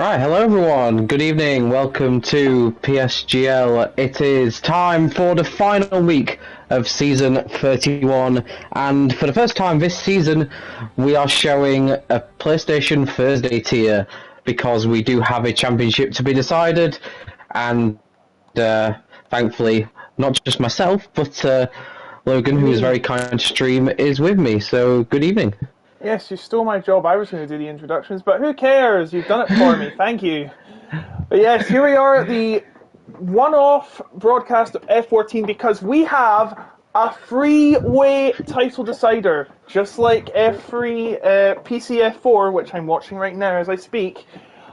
Right, hello everyone. Good evening. Welcome to PSGL. It is time for the final week of season 31, and for the first time this season, we are showing a PlayStation Thursday tier because we do have a championship to be decided, and thankfully, not just myself, but Logan, who is very kind to stream, is with me. So, good evening. Yes, you stole my job. I was going to do the introductions, but who cares? You've done it for me. Thank you. But yes, here we are at the one-off broadcast of F14 because we have a freeway title decider, just like F3 PCF4, which I'm watching right now as I speak.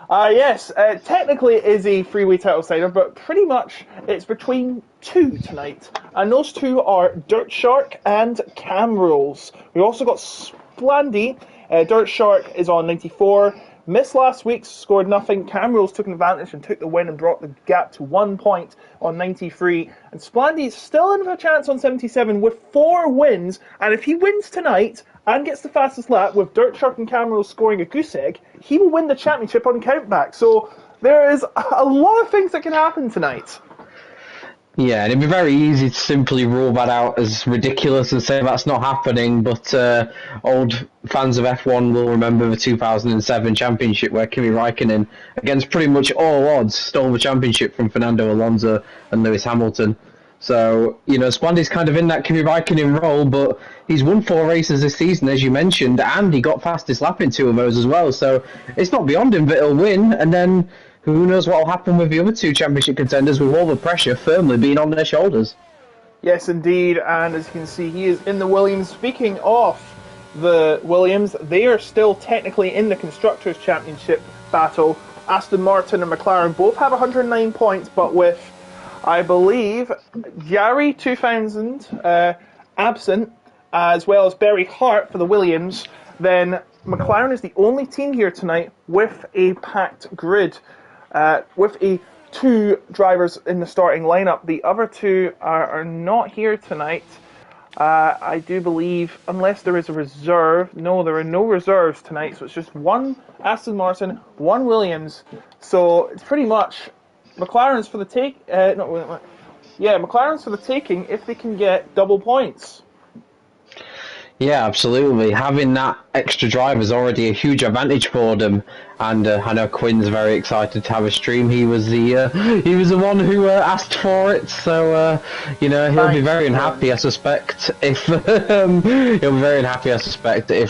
Yes, technically it is a freeway title decider, but pretty much it's between two tonight. And those two are Dirt Shark and Cam Rules. We also got Splandy. Dirt Shark is on 94. Missed last week, scored nothing. Cam Rules took an advantage and took the win and brought the gap to 1 point on 93. And Splandy is still in for a chance on 77 with 4 wins. And if he wins tonight and gets the fastest lap with Dirt Shark and Cam Rules scoring a goose egg, he will win the championship on countback. So there is a lot of things that can happen tonight. Yeah, and it'd be very easy to simply rule that out as ridiculous and say that's not happening, but old fans of F1 will remember the 2007 championship where Kimi Raikkonen, against pretty much all odds, stole the championship from Fernando Alonso and Lewis Hamilton. So, Splandy's kind of in that Kimi Raikkonen role, but he's won 4 races this season, as you mentioned, and he got fastest lap in 2 of those as well, so it's not beyond him that he'll win, and then who knows what will happen with the other 2 championship contenders with all the pressure firmly being on their shoulders. Yes, indeed, and as you can see, he is in the Williams. Speaking of the Williams, they are still technically in the Constructors' Championship battle. Aston Martin and McLaren both have 109 points, but with, I believe, Yari 2000 absent, as well as Barry Hart for the Williams, then McLaren is the only team here tonight with a packed grid. With 2 drivers in the starting lineup. The other 2 are not here tonight. I do believe, unless there is a reserve. No, there are no reserves tonight, so it's just 1 Aston Martin, 1 Williams. So it's pretty much McLaren's for the McLaren's for the taking if they can get double points. Yeah, absolutely. Having that extra drive is already a huge advantage for them, and I know Quinn's very excited to have a stream. He was the one who asked for it, so he'll be very unhappy. I suspect if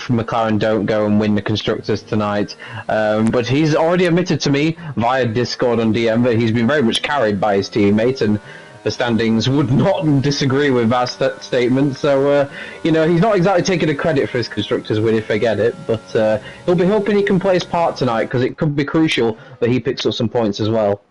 McLaren don't go and win the constructors tonight. But he's already admitted to me via Discord on DM that he's been very much carried by his teammate, and the standings would not disagree with that statement. So, he's not exactly taking the credit for his constructors win if they get it, but he'll be hoping he can play his part tonight because it could be crucial that he picks up some points as well.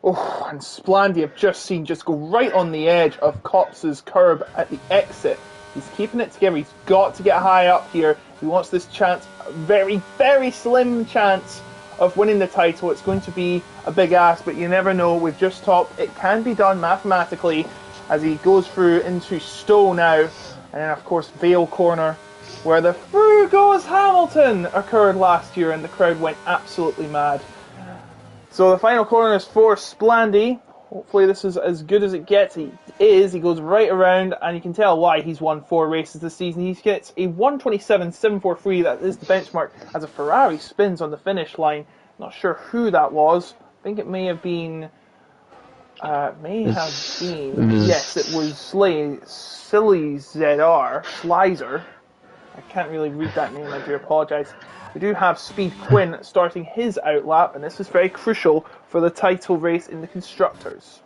Oh, and Splandy I've just seen just go right on the edge of Cops' curb at the exit. He's keeping it together. He's got to get high up here. He wants this chance, a very, very slim chance of winning the title. It's going to be a big ask, but you never know. We've just talked. It can be done mathematically as he goes through into Stowe now. And then, of course, Vale Corner, where the Through Goes Hamilton occurred last year, and the crowd went absolutely mad. So the final corner is for Splandy. Hopefully this is as good as it gets. He goes right around, and you can tell why he's won 4 races this season. He gets a 1:27.743. That is the benchmark as a Ferrari spins on the finish line. Not sure who that was. I think it may have been. Yes, it was Silly ZR Slizer. I can't really read that name. I do apologise. We do have Speed Quinn starting his outlap, and this is very crucial for the title race in the Constructors.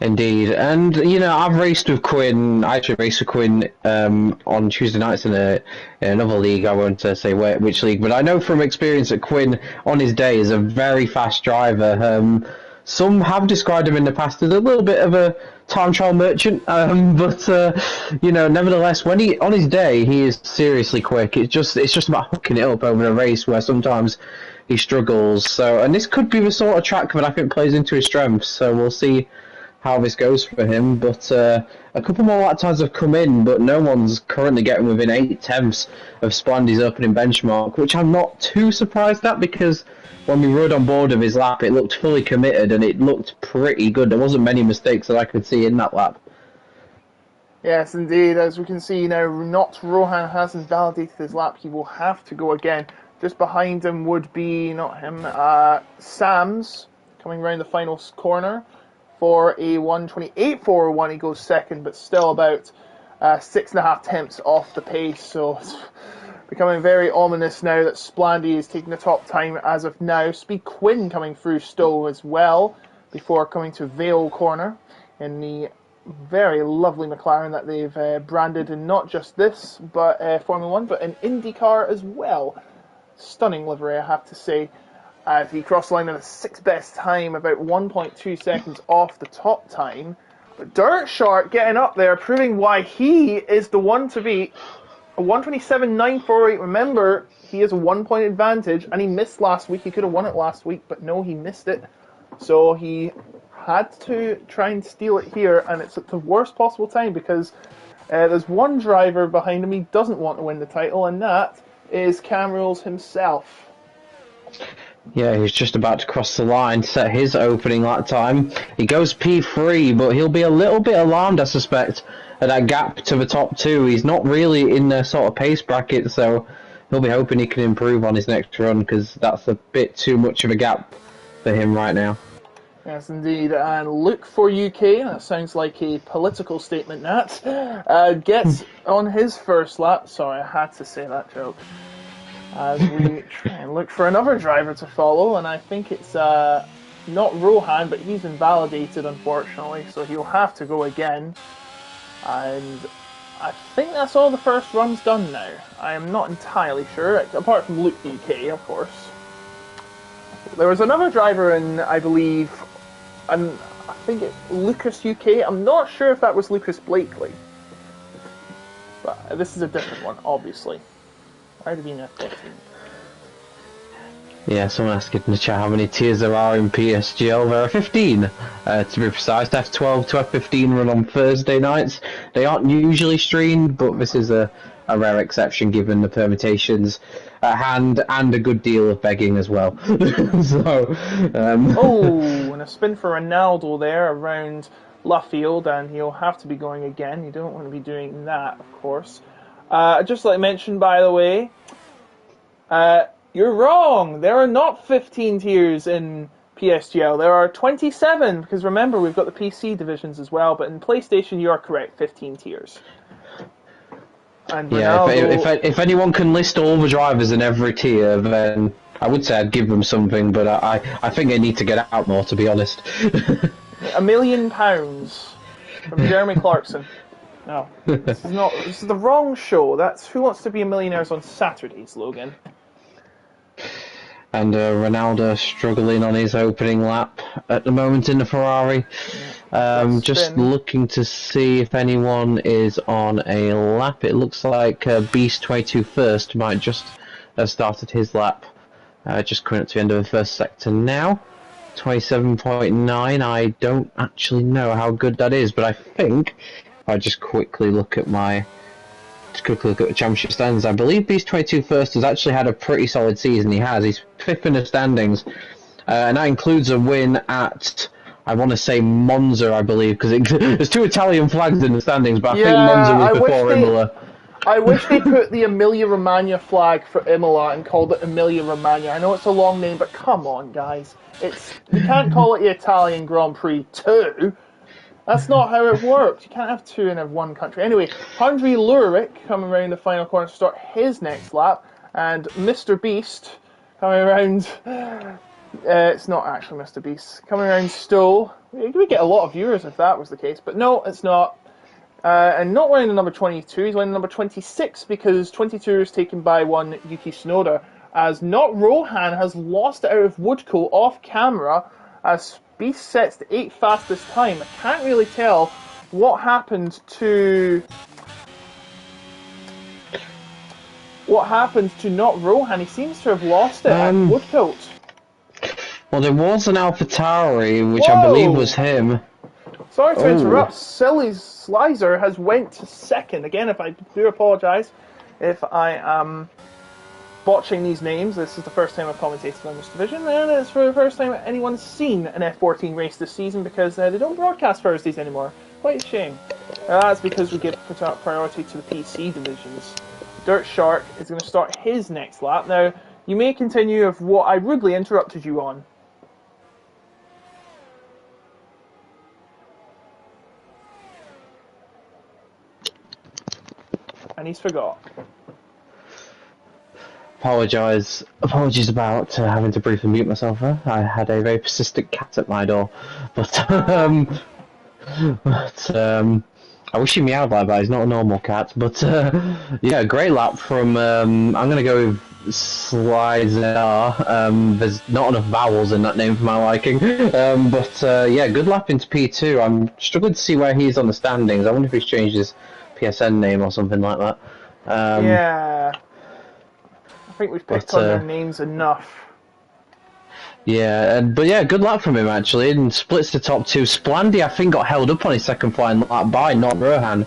Indeed, and I've raced with Quinn. I actually raced with Quinn on Tuesday nights in another league. I won't say which league, but I know from experience that Quinn on his day is a very fast driver. Some have described him in the past as a little bit of a time trial merchant, but nevertheless, when he on his day he is seriously quick. It's just about hooking it up over a race where sometimes he struggles. So, and this could be the sort of track that I think plays into his strengths. So we'll see how this goes for him. But a couple more lap times have come in, but no one's currently getting within 8/10 of Splandy's opening benchmark, which I'm not too surprised at, because when we rode on board of his lap, it looked fully committed and it looked pretty good. There wasn't many mistakes that I could see in that lap. Yes, indeed. As we can see now, not Rohan hasn't validated his lap. He will have to go again. Just behind him would be, not him, Sams, coming round the final corner for a 1:28.401. He goes second, but still about 6.5 tenths off the pace. So it's becoming very ominous now that Splandy is taking the top time as of now. Speed Quinn coming through Stowe as well, before coming to Vale Corner in the very lovely McLaren that they've branded in not just this, but Formula 1, but in IndyCar as well. Stunning livery, I have to say. As he crossed the line in a 6th best time, about 1.2 seconds off the top time. But Dirt Shark getting up there, proving why he is the one to beat. A 1:27.948. Remember, he has a 1-point advantage, and he missed last week. He could have won it last week, but no, he missed it. So he had to try and steal it here, and it's at the worst possible time, because there's one driver behind him he doesn't want to win the title, and that is Cam Rules himself. Yeah, he's just about to cross the line, set his opening lap time. He goes P3, but he'll be a little bit alarmed, I suspect, at that gap to the top two. He's not really in their sort of pace bracket, so he'll be hoping he can improve on his next run, because that's a bit too much of a gap for him right now. Yes, indeed. And look for UK, that sounds like a political statement, Nat, gets on his first lap. Sorry, I had to say that joke. As we try and look for another driver to follow, and I think it's not Rohan, but he's invalidated, unfortunately, so he'll have to go again. And I think that's all the first runs done now. I am not entirely sure, apart from Luke UK, of course. There was another driver in, I believe, and I think it's Lucas UK. I'm not sure if that was Lucas Blakely. But this is a different one, obviously. Why did he not F14? Yeah, someone asked in the chat how many tiers there are in PSGL. There are 15, to be precise. F12 to F15 run on Thursday nights. They aren't usually streamed, but this is a rare exception given the permutations at hand, and a good deal of begging as well. Oh, and a spin for Ronaldo there around Luffield, and he'll have to be going again. You don't want to be doing that, of course. Just like mentioned, by the way, you're wrong. There are not 15 tiers in PSGL. There are 27, because remember, we've got the PC divisions as well, but in PlayStation, you are correct, 15 tiers. And yeah, Ronaldo... if anyone can list all the drivers in every tier, then I would say I'd give them something, but I think they need to get out more, to be honest. £1 million from Jeremy Clarkson. No, this is the wrong show. That's Who Wants to Be a Millionaire on Saturdays, Logan. And Ronaldo struggling on his opening lap at the moment in the Ferrari. Just looking to see if anyone is on a lap. It looks like Beast22 First might just have started his lap. Just coming up to the end of the first sector now. 27.9. I don't actually know how good that is, but I think if I just quickly look at the championship standings, I believe Beast22 First has actually had a pretty solid season. He's 5th in the standings, and that includes a win at, I want to say, Monza, I believe, because there's 2 Italian flags in the standings, but I think Monza was before Imola. I wish they put the Emilia-Romagna flag for Imola and called it Emilia-Romagna. I know it's a long name, but come on, guys. You can't call it the Italian Grand Prix 2. That's not how it works. You can't have 2 in one country. Anyway, Andrei Lurik coming around the final corner to start his next lap, and Mr. Beast coming around... it's not actually Mr. Beast. Coming around Stowe. We get a lot of viewers if that was the case, but no, it's not. And not wearing the number 22, he's wearing the number 26, because 22 is taken by one Yuki Tsunoda, as not Rohan has lost it out of Woodcote off camera, as Beast sets the 8th fastest time. I can't really tell what happened to not Rohan. He seems to have lost it at Woodcote. Well, there was an AlphaTauri, which I believe was him. Sorry to Oh. interrupt. Silly Slicer has went to second. Again, if I do apologise if I am botching these names. This is the first time I've commentated on this division, and it's for the first time anyone's seen an F14 race this season because they don't broadcast Thursdays anymore. Quite a shame. That's because we give priority to the PC divisions. Dirt Shark is going to start his next lap. Now, you may continue of what I rudely interrupted you on. And he's forgot. Apologies about having to briefly mute myself there. I had a very persistent cat at my door, but I wish he meowed like that. He's not a normal cat, but yeah, great lap from. I'm gonna go with Slides. There's not enough vowels in that name for my liking, but yeah, good lap into P2. I'm struggling to see where he's on the standings. I wonder if he's changed his PSN name or something like that. Yeah. I think we've picked on their names enough. Yeah, but yeah, good luck from him actually, and splits the top two. Splandy, I think, got held up on his second flying lap by not Rohan,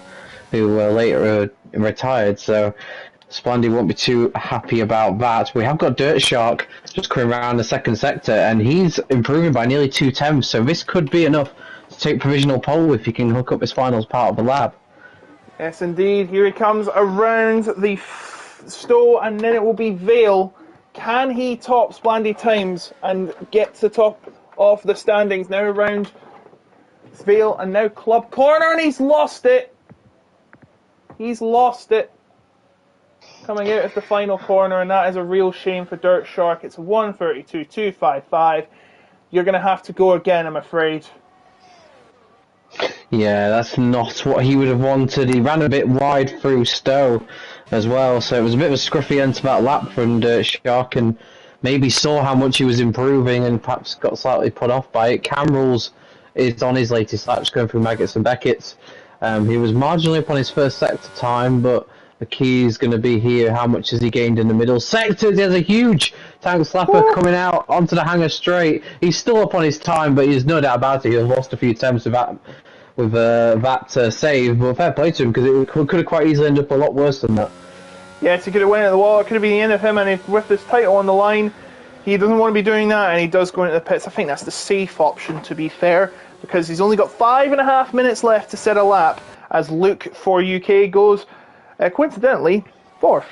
who later retired. So Splandy won't be too happy about that. We have got Dirt Shark just coming around the second sector, and he's improving by nearly 2 tenths. So this could be enough to take provisional pole if he can hook up his finals part of the lap. Yes, indeed. Here he comes around the Stowe, and then it will be Vale. Can he top Splandy times and get to the top of the standings? Now around Vale and now Club Corner, and he's lost it. He's lost it. Coming out of the final corner, and that is a real shame for Dirt Shark. It's 1:32.255. You're going to have to go again, I'm afraid. Yeah, that's not what he would have wanted. He ran a bit wide through Stowe as well, so it was a bit of a scruffy end to that lap from Dirt Shark, and maybe saw how much he was improving and perhaps got slightly put off by it. Cam Rules is on his latest laps going through Maggots and Beckett's. He was marginally up on his first sector time, but the key is going to be here. How much has he gained in the middle sector? There's a huge tank slapper coming out onto the hanger straight. He's still up on his time, but he's no doubt about it. He's lost a few attempts with that save, but fair play to him because it could have quite easily ended up a lot worse than that. Yes, he could have went at the wall. It could have been the end of him, and if, with this title on the line, he doesn't want to be doing that, and he does go into the pits. I think that's the safe option, to be fair, because he's only got 5.5 minutes left to set a lap as Luke for UK goes, coincidentally, fourth.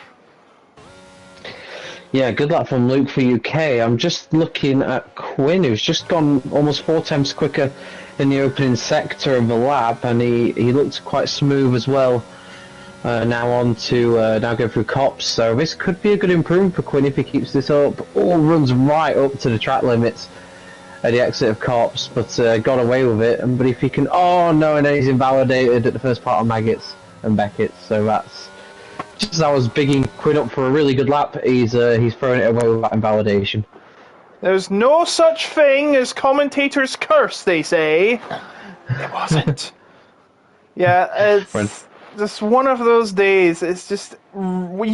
Yeah, good luck from Luke for UK. I'm just looking at Quinn, who's just gone almost 4 times quicker in the opening sector of the lap, and he looked quite smooth as well. Now on to now going through Cops, so this could be a good improvement for Quinn if he keeps this up. All runs right up to the track limits at the exit of Cops, but got away with it. But if he can, oh no, and then he's invalidated at the first part of Maggots and Beckett. So that's just as I was bigging Quinn up for a really good lap. He's throwing it away with that invalidation. There's no such thing as commentator's curse, they say. It wasn't. Yeah, it's just one of those days. It's just, what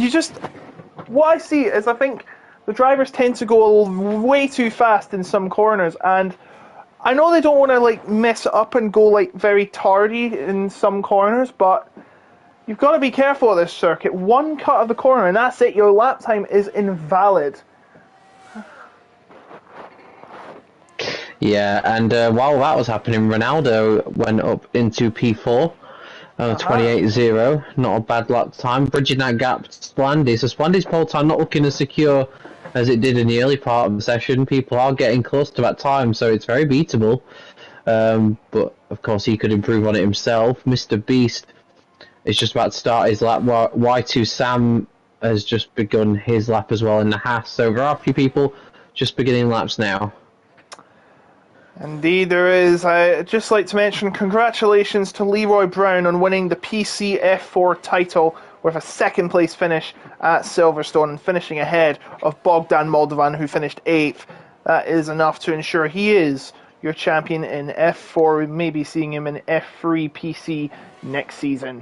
I see is I think the drivers tend to go way too fast in some corners, and I know they don't want to like mess it up and go like very tardy in some corners, but you've got to be careful at this circuit. One cut of the corner and that's it, your lap time is invalid. Yeah, and while that was happening, Ronaldo went up into P4. 28.0, not a bad lap time. Bridging that gap to Splandy. So Splandy's pole time not looking as secure as it did in the early part of the session. People are getting close to that time, so it's very beatable. But of course he could improve on it himself. Mr. Beast is just about to start his lap. Y2 Sam has just begun his lap as well in the Haas. So there are a few people just beginning laps now. Indeed there is. I'd just like to mention congratulations to Leroy Brown on winning the PC F4 title with a second place finish at Silverstone and finishing ahead of Bogdan Moldovan, who finished 8th. That is enough to ensure he is your champion in F4. We may be seeing him in F3 PC next season.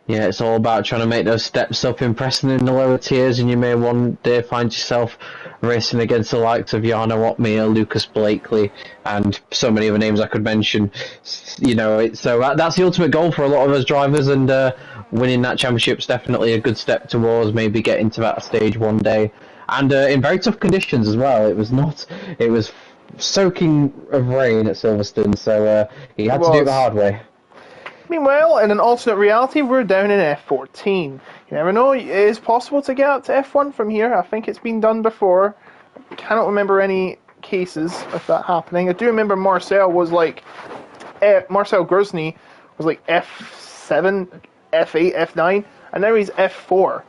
Yeah, it's all about trying to make those steps up, impressing in the lower tiers, and you may one day find yourself racing against the likes of Jarno Otmir, Lucas Blakely, and so many other names I could mention. You know, that's the ultimate goal for a lot of us drivers, and winning that championship's definitely a good step towards maybe getting to that stage one day. And in very tough conditions as well. It was soaking of rain at Silverstone, so he had to do it the hard way. Meanwhile, in an alternate reality, we're down in F14. You never know, it is possible to get up to F1 from here. I think it's been done before. I cannot remember any cases of that happening. I do remember Marcel Grosny was like F7, F8, F9, and now he's F4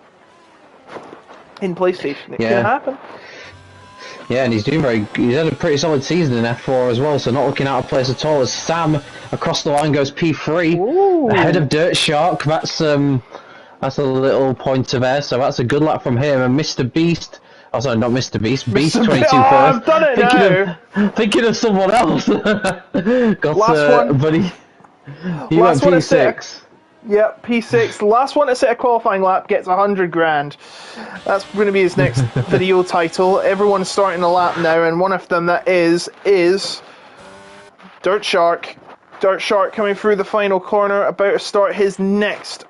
in PlayStation. It can happen. Yeah, and he's had a pretty solid season in F4 as well, so not looking out of place at all as Sam across the line goes P3 ahead of Dirt Shark. That's a little pointer there, so that's a good lap from him. And Mr. Beast, oh sorry, not Mr. Beast, Beast 22 first. I've done it thinking of someone else. Got last one, buddy. He went P6. Yep, P6. The last one to set a qualifying lap gets 100 grand. That's going to be his next video title. Everyone's starting a lap now, and one of them that is Dirt Shark. Dirt Shark coming through the final corner, about to start his next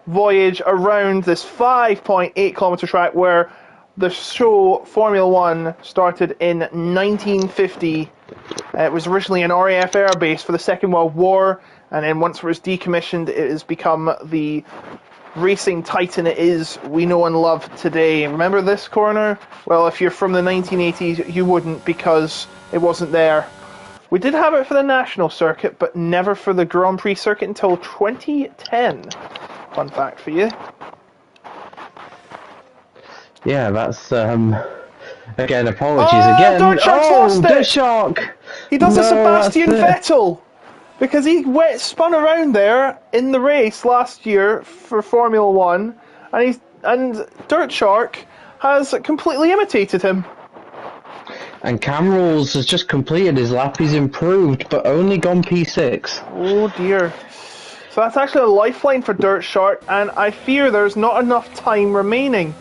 voyage around this 5.8 kilometer track where the show Formula One started in 1950. It was originally an RAF air base for the Second World War, and then once it was decommissioned, it has become the racing titan it is we know and love today. Remember this corner? Well, if you're from the 1980s, you wouldn't, because it wasn't there. We did have it for the national circuit, but never for the Grand Prix circuit until 2010. Fun fact for you. Yeah, that's again, apologies again. Dirt Shark's lost it. Dirt Shark. He does a Sebastian Vettel, because he spun around there in the race last year for Formula One, and Dirt Shark has completely imitated him. And Cam Rules has just completed his lap. He's improved, but only gone P6. Oh dear. So that's actually a lifeline for Dirt Shark, and I fear there's not enough time remaining.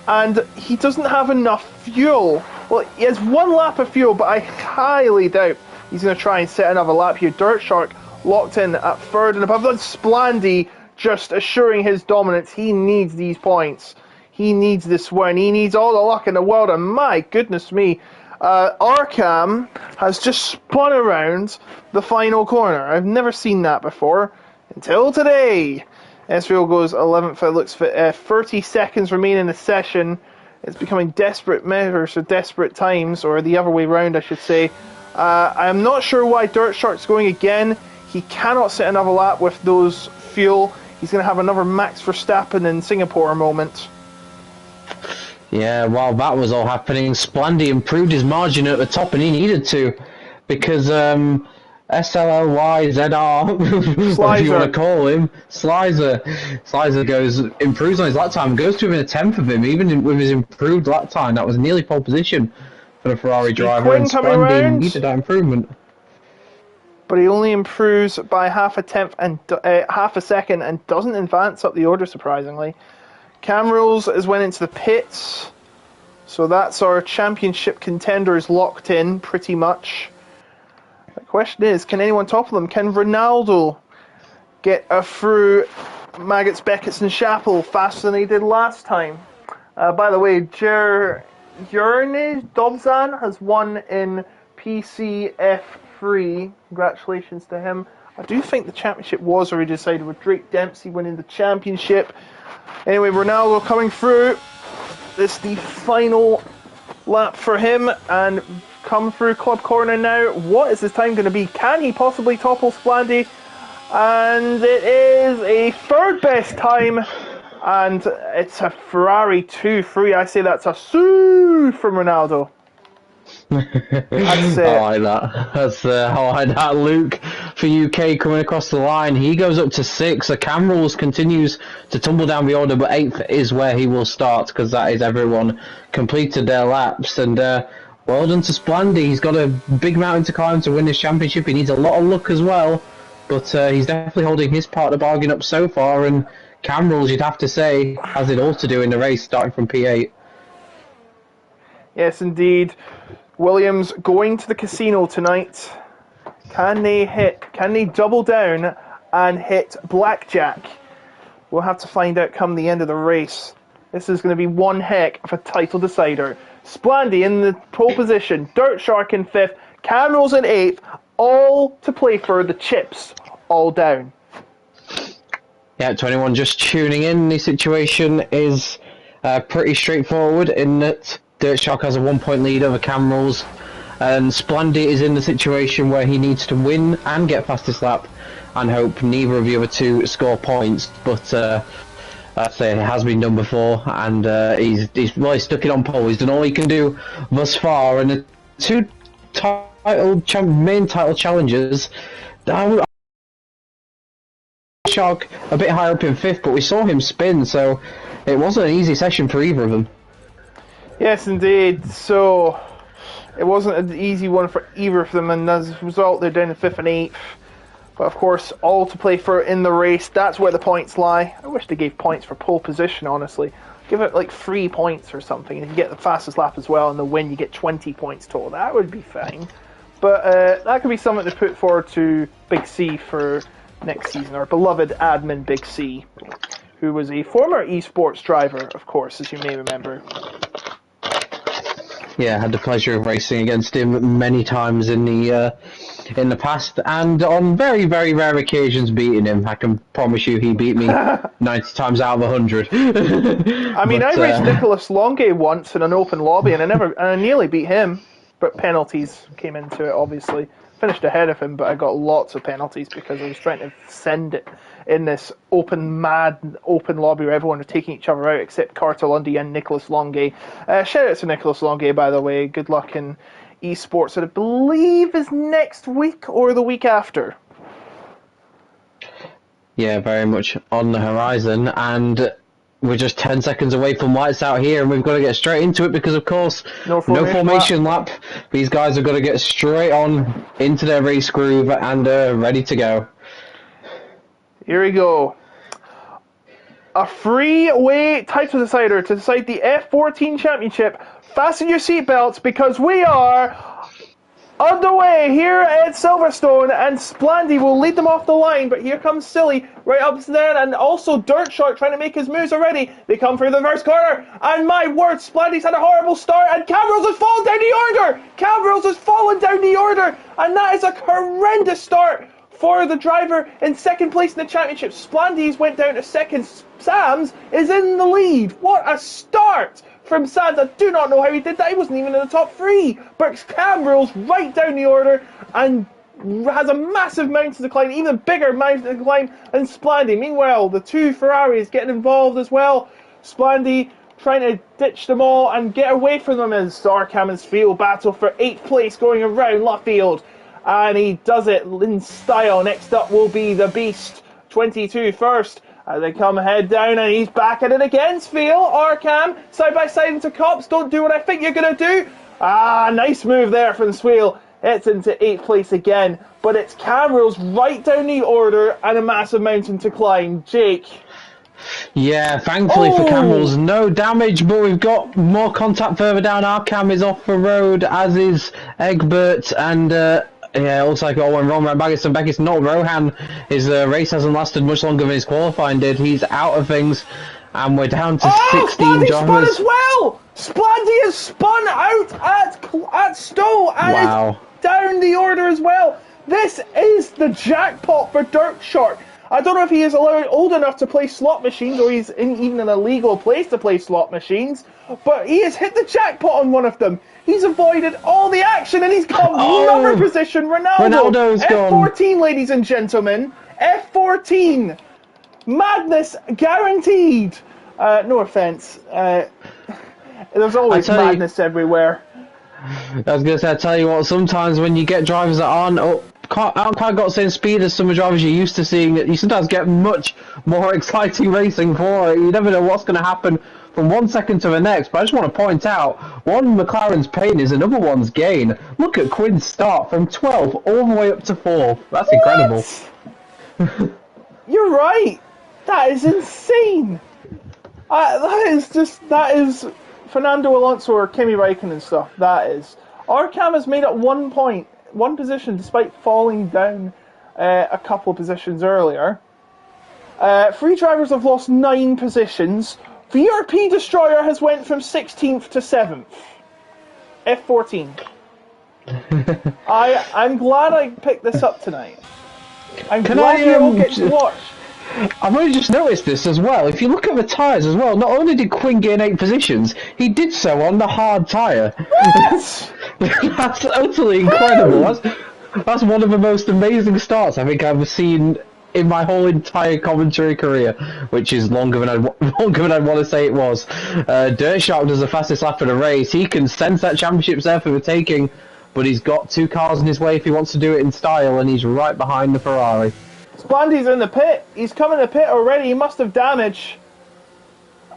And he doesn't have enough fuel. Well, he has one lap of fuel, but I highly doubt he's going to try and set another lap here. Dirt Shark locked in at third and above. Then Splandy just assuring his dominance. He needs these points. He needs this win. He needs all the luck in the world. And my goodness me, Arkham has just spun around the final corner. I've never seen that before until today. Esriel goes 11th. It looks for 30 seconds remaining in the session. It's becoming desperate measures or desperate times, or the other way round, I should say. I'm not sure why Dirt Shark's going again. He cannot set another lap with those fuel. He's going to have another Max Verstappen in Singapore moment. Yeah, while that was all happening, Splandy improved his margin at the top, and he needed to, because SLLY, ZR, whatever you want to call him, Slizer improves on his lap time, goes to within a tenth of him, even with his improved lap time. That was nearly pole position for the Ferrari driver, and Splandy needed that improvement. But he only improves by half a second, and doesn't advance up the order, surprisingly. Cam Rules is went into the pits, so that's our championship contenders locked in, pretty much. The question is, can anyone topple them? Can Ronaldo get through Maggots, Beckett's and Chappell faster than he did last time? By the way, Jerne Dobzan has won in PCF3. Congratulations to him. I do think the championship was already decided with Drake Dempsey winning the championship. Anyway, Ronaldo coming through. This is the final lap for him, and come through club corner now. What is his time going to be? Can he possibly topple Splandy? And it is a third best time, and it's a Ferrari 2-3. I say that's a sue from Ronaldo. That's it. I like that. I like that. Luke for UK coming across the line. He goes up to 6. So Cam Rules continues to tumble down the order, but 8th is where he will start, because that is everyone completed their laps. And well done to Splandy. He's got a big mountain to climb to win this championship. He needs a lot of luck as well, but he's definitely holding his part of the bargain up so far, and Camrals, you'd have to say, as it ought to do in the race, starting from P8. Yes, indeed. Williams going to the casino tonight. Can they double down and hit blackjack? We'll have to find out come the end of the race. This is going to be one heck of a title decider. Splandy in the pole position, Dirt Shark in 5th, Camrals in 8th, all to play for the chips, all down. Yeah, to anyone just tuning in, the situation is pretty straightforward in that Dirt Shark has a 1-point lead over Camrals, and Splandy is in the situation where he needs to win and get fastest lap and hope neither of the other two score points, but I'd say it has been done before, and he's stuck it on pole. He's done all he can do thus far, and the two main title challengers, Shark a bit higher up in 5th, but we saw him spin, so it wasn't an easy session for either of them. Yes, indeed. So it wasn't an easy one for either of them, and as a result, they're down to 5th and 8th. But of course, all to play for in the race. That's where the points lie. I wish they gave points for pole position, honestly. Give it like 3 points or something, and if you get the fastest lap as well, and the win, you get 20 points total. That would be fine. But that could be something to put forward to Big C for next season. Our beloved admin Big C, who was a former esports driver, of course, as you may remember. Yeah, I had the pleasure of racing against him many times in the past, and on very, very rare occasions beating him. I can promise you he beat me 90 times out of 100. I mean, I raced Nicholas Longue once in an open lobby, and I nearly beat him, but penalties came into it, obviously. Finished ahead of him, but I got lots of penalties because I was trying to send it in this open lobby where everyone was taking each other out except Cartolundi and Nicholas Longue. Shout out to Nicholas Longue, by the way. Good luck in esports, that I believe is next week or the week after. Yeah, very much on the horizon, and we're just 10 seconds away from lights out here, and we've got to get straight into it because, of course, no formation lap. These guys have got to get straight on into their race groove and ready to go. Here we go. A three-way title decider to decide the F14 Championship. Fasten your seatbelts because we are underway here at Silverstone, and Splandy will lead them off the line, but here comes Silly right up to there, and also Dirt Shark trying to make his moves already. They come through the first corner, and my word, Splandy's had a horrible start, and Camrals has fallen down the order! Camrals has fallen down the order, and that is a horrendous start for the driver in second place in the championship. Splandy's went down to second. Sam's is in the lead. What a start from Sands. I do not know how he did that. He wasn't even in the top 3. But Camrals right down the order and has a massive mountain to climb, even a bigger mountain to climb than Splandy. Meanwhile, the two Ferraris getting involved as well. Splandy trying to ditch them all and get away from them as Arkham and Field battle for 8th place going around Luffield. And he does it in style. Next up will be the Beast, 22 first. As they come head down, and he's back at it again. Sfeel, Arkham, side by side into Cops. Don't do what I think you're going to do. Ah, nice move there from Sfeel. It's into 8th place again. But it's Camrals right down the order and a massive mountain to climb. Jake. Yeah, thankfully for Camrals, no damage, but we've got more contact further down. Arkham is off the road, as is Egbert, and yeah, it looks like it all went wrong around Baggis and Beckis. Not Rohan. His race hasn't lasted much longer than his qualifying did. He's out of things, and we're down to 16 drivers. Spun as well! Splandy has spun out at Stowe and is down the order as well. This is the jackpot for Dirt Shark. I don't know if he is old enough to play slot machines, or he's in even an illegal place to play slot machines, but he has hit the jackpot on one of them. He's avoided all the action, and he's got number position. Ronaldo's F14, gone. ladies and gentlemen. F14. Madness guaranteed. No offense. There's always madness everywhere. I was going to say, I tell you what, sometimes when you get drivers that aren't quite got the same speed as some of the drivers you're used to seeing, you sometimes get much more exciting racing for it. You never know what's going to happen from 1 second to the next, but I just want to point out, one McLaren's pain is another one's gain. Look at Quinn's start from 12 all the way up to 4. That's incredible. You're right. That is insane. That is Fernando Alonso or Kimi Räikkönen stuff. That is. Arcam has made up 1 point, 1 position, despite falling down a couple of positions earlier. 3 drivers have lost 9 positions. VRP Destroyer has went from 16th to 7th. F14. I'm glad I picked this up tonight. I'm glad you all get to watch. I've only just noticed this as well. If you look at the tyres as well, not only did Quinn gain 8 positions, he did so on the hard tyre. That's utterly incredible. That's one of the most amazing starts I think I've seen in my whole entire commentary career, which is longer than I'd want to say it was. Dirt Shark does the fastest lap of the race. He can sense that championship's there for the taking, but he's got 2 cars in his way if he wants to do it in style, and he's right behind the Ferrari. Splandy's in the pit. He's coming to the pit already. He must have damage.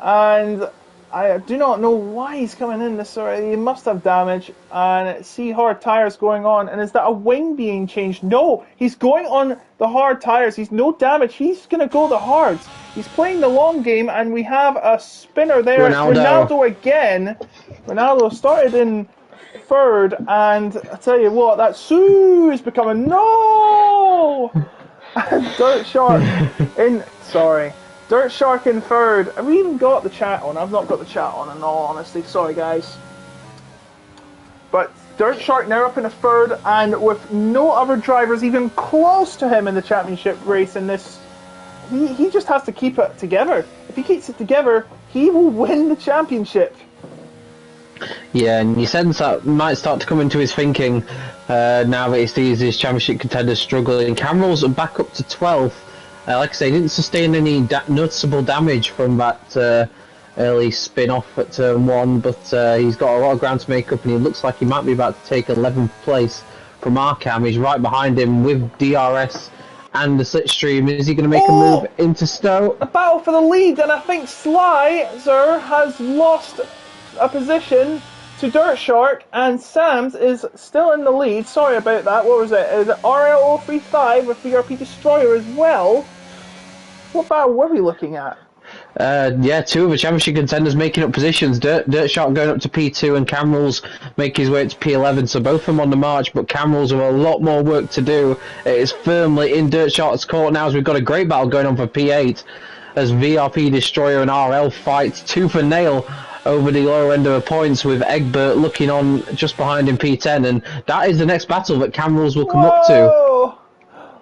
And I do not know why he's coming in this already. He must have damage. And see hard tyres going on. And is that a wing being changed? No, he's going on the hard tyres. He's no damage. He's going to go the hards. He's playing the long game. And we have a spinner there. Ronaldo again. Ronaldo started in 3rd. And I tell you what, that Sue is becoming... No! Dirt Shark in 3rd. Have we even got the chat on? I've not got the chat on in all honesty, sorry guys. But Dirt Shark now up in a 3rd, and with no other drivers even close to him in the championship race in this, he just has to keep it together. If he keeps it together, he will win the championship. Yeah, and you sense that might start to come into his thinking now that he sees his championship contenders struggling. Camerals are back up to 12th. Like I say, he didn't sustain any noticeable damage from that early spin-off at turn 1, but he's got a lot of ground to make up, and he looks like he might be about to take 11th place from Arcam. He's right behind him with DRS and the slipstream. Is he going to make a move into Stowe? A battle for the lead, and I think Slizer has lost a position to Dirt Shark, and Sam's is still in the lead. Sorry about that. What was it? Is it RL035 with VRP Destroyer as well? What battle were we looking at? Yeah, 2 of the championship contenders making up positions. Dirt Shark going up to P2 and Camerals making his way up to P11, so both of them on the march, but Camerals have a lot more work to do. It is firmly in Dirt Shark's court now, as we've got a great battle going on for P8 as VRP Destroyer and RL fight tooth and nail over the lower end of the points, with Egbert looking on just behind in P10, and that is the next battle that Camerals will come up to.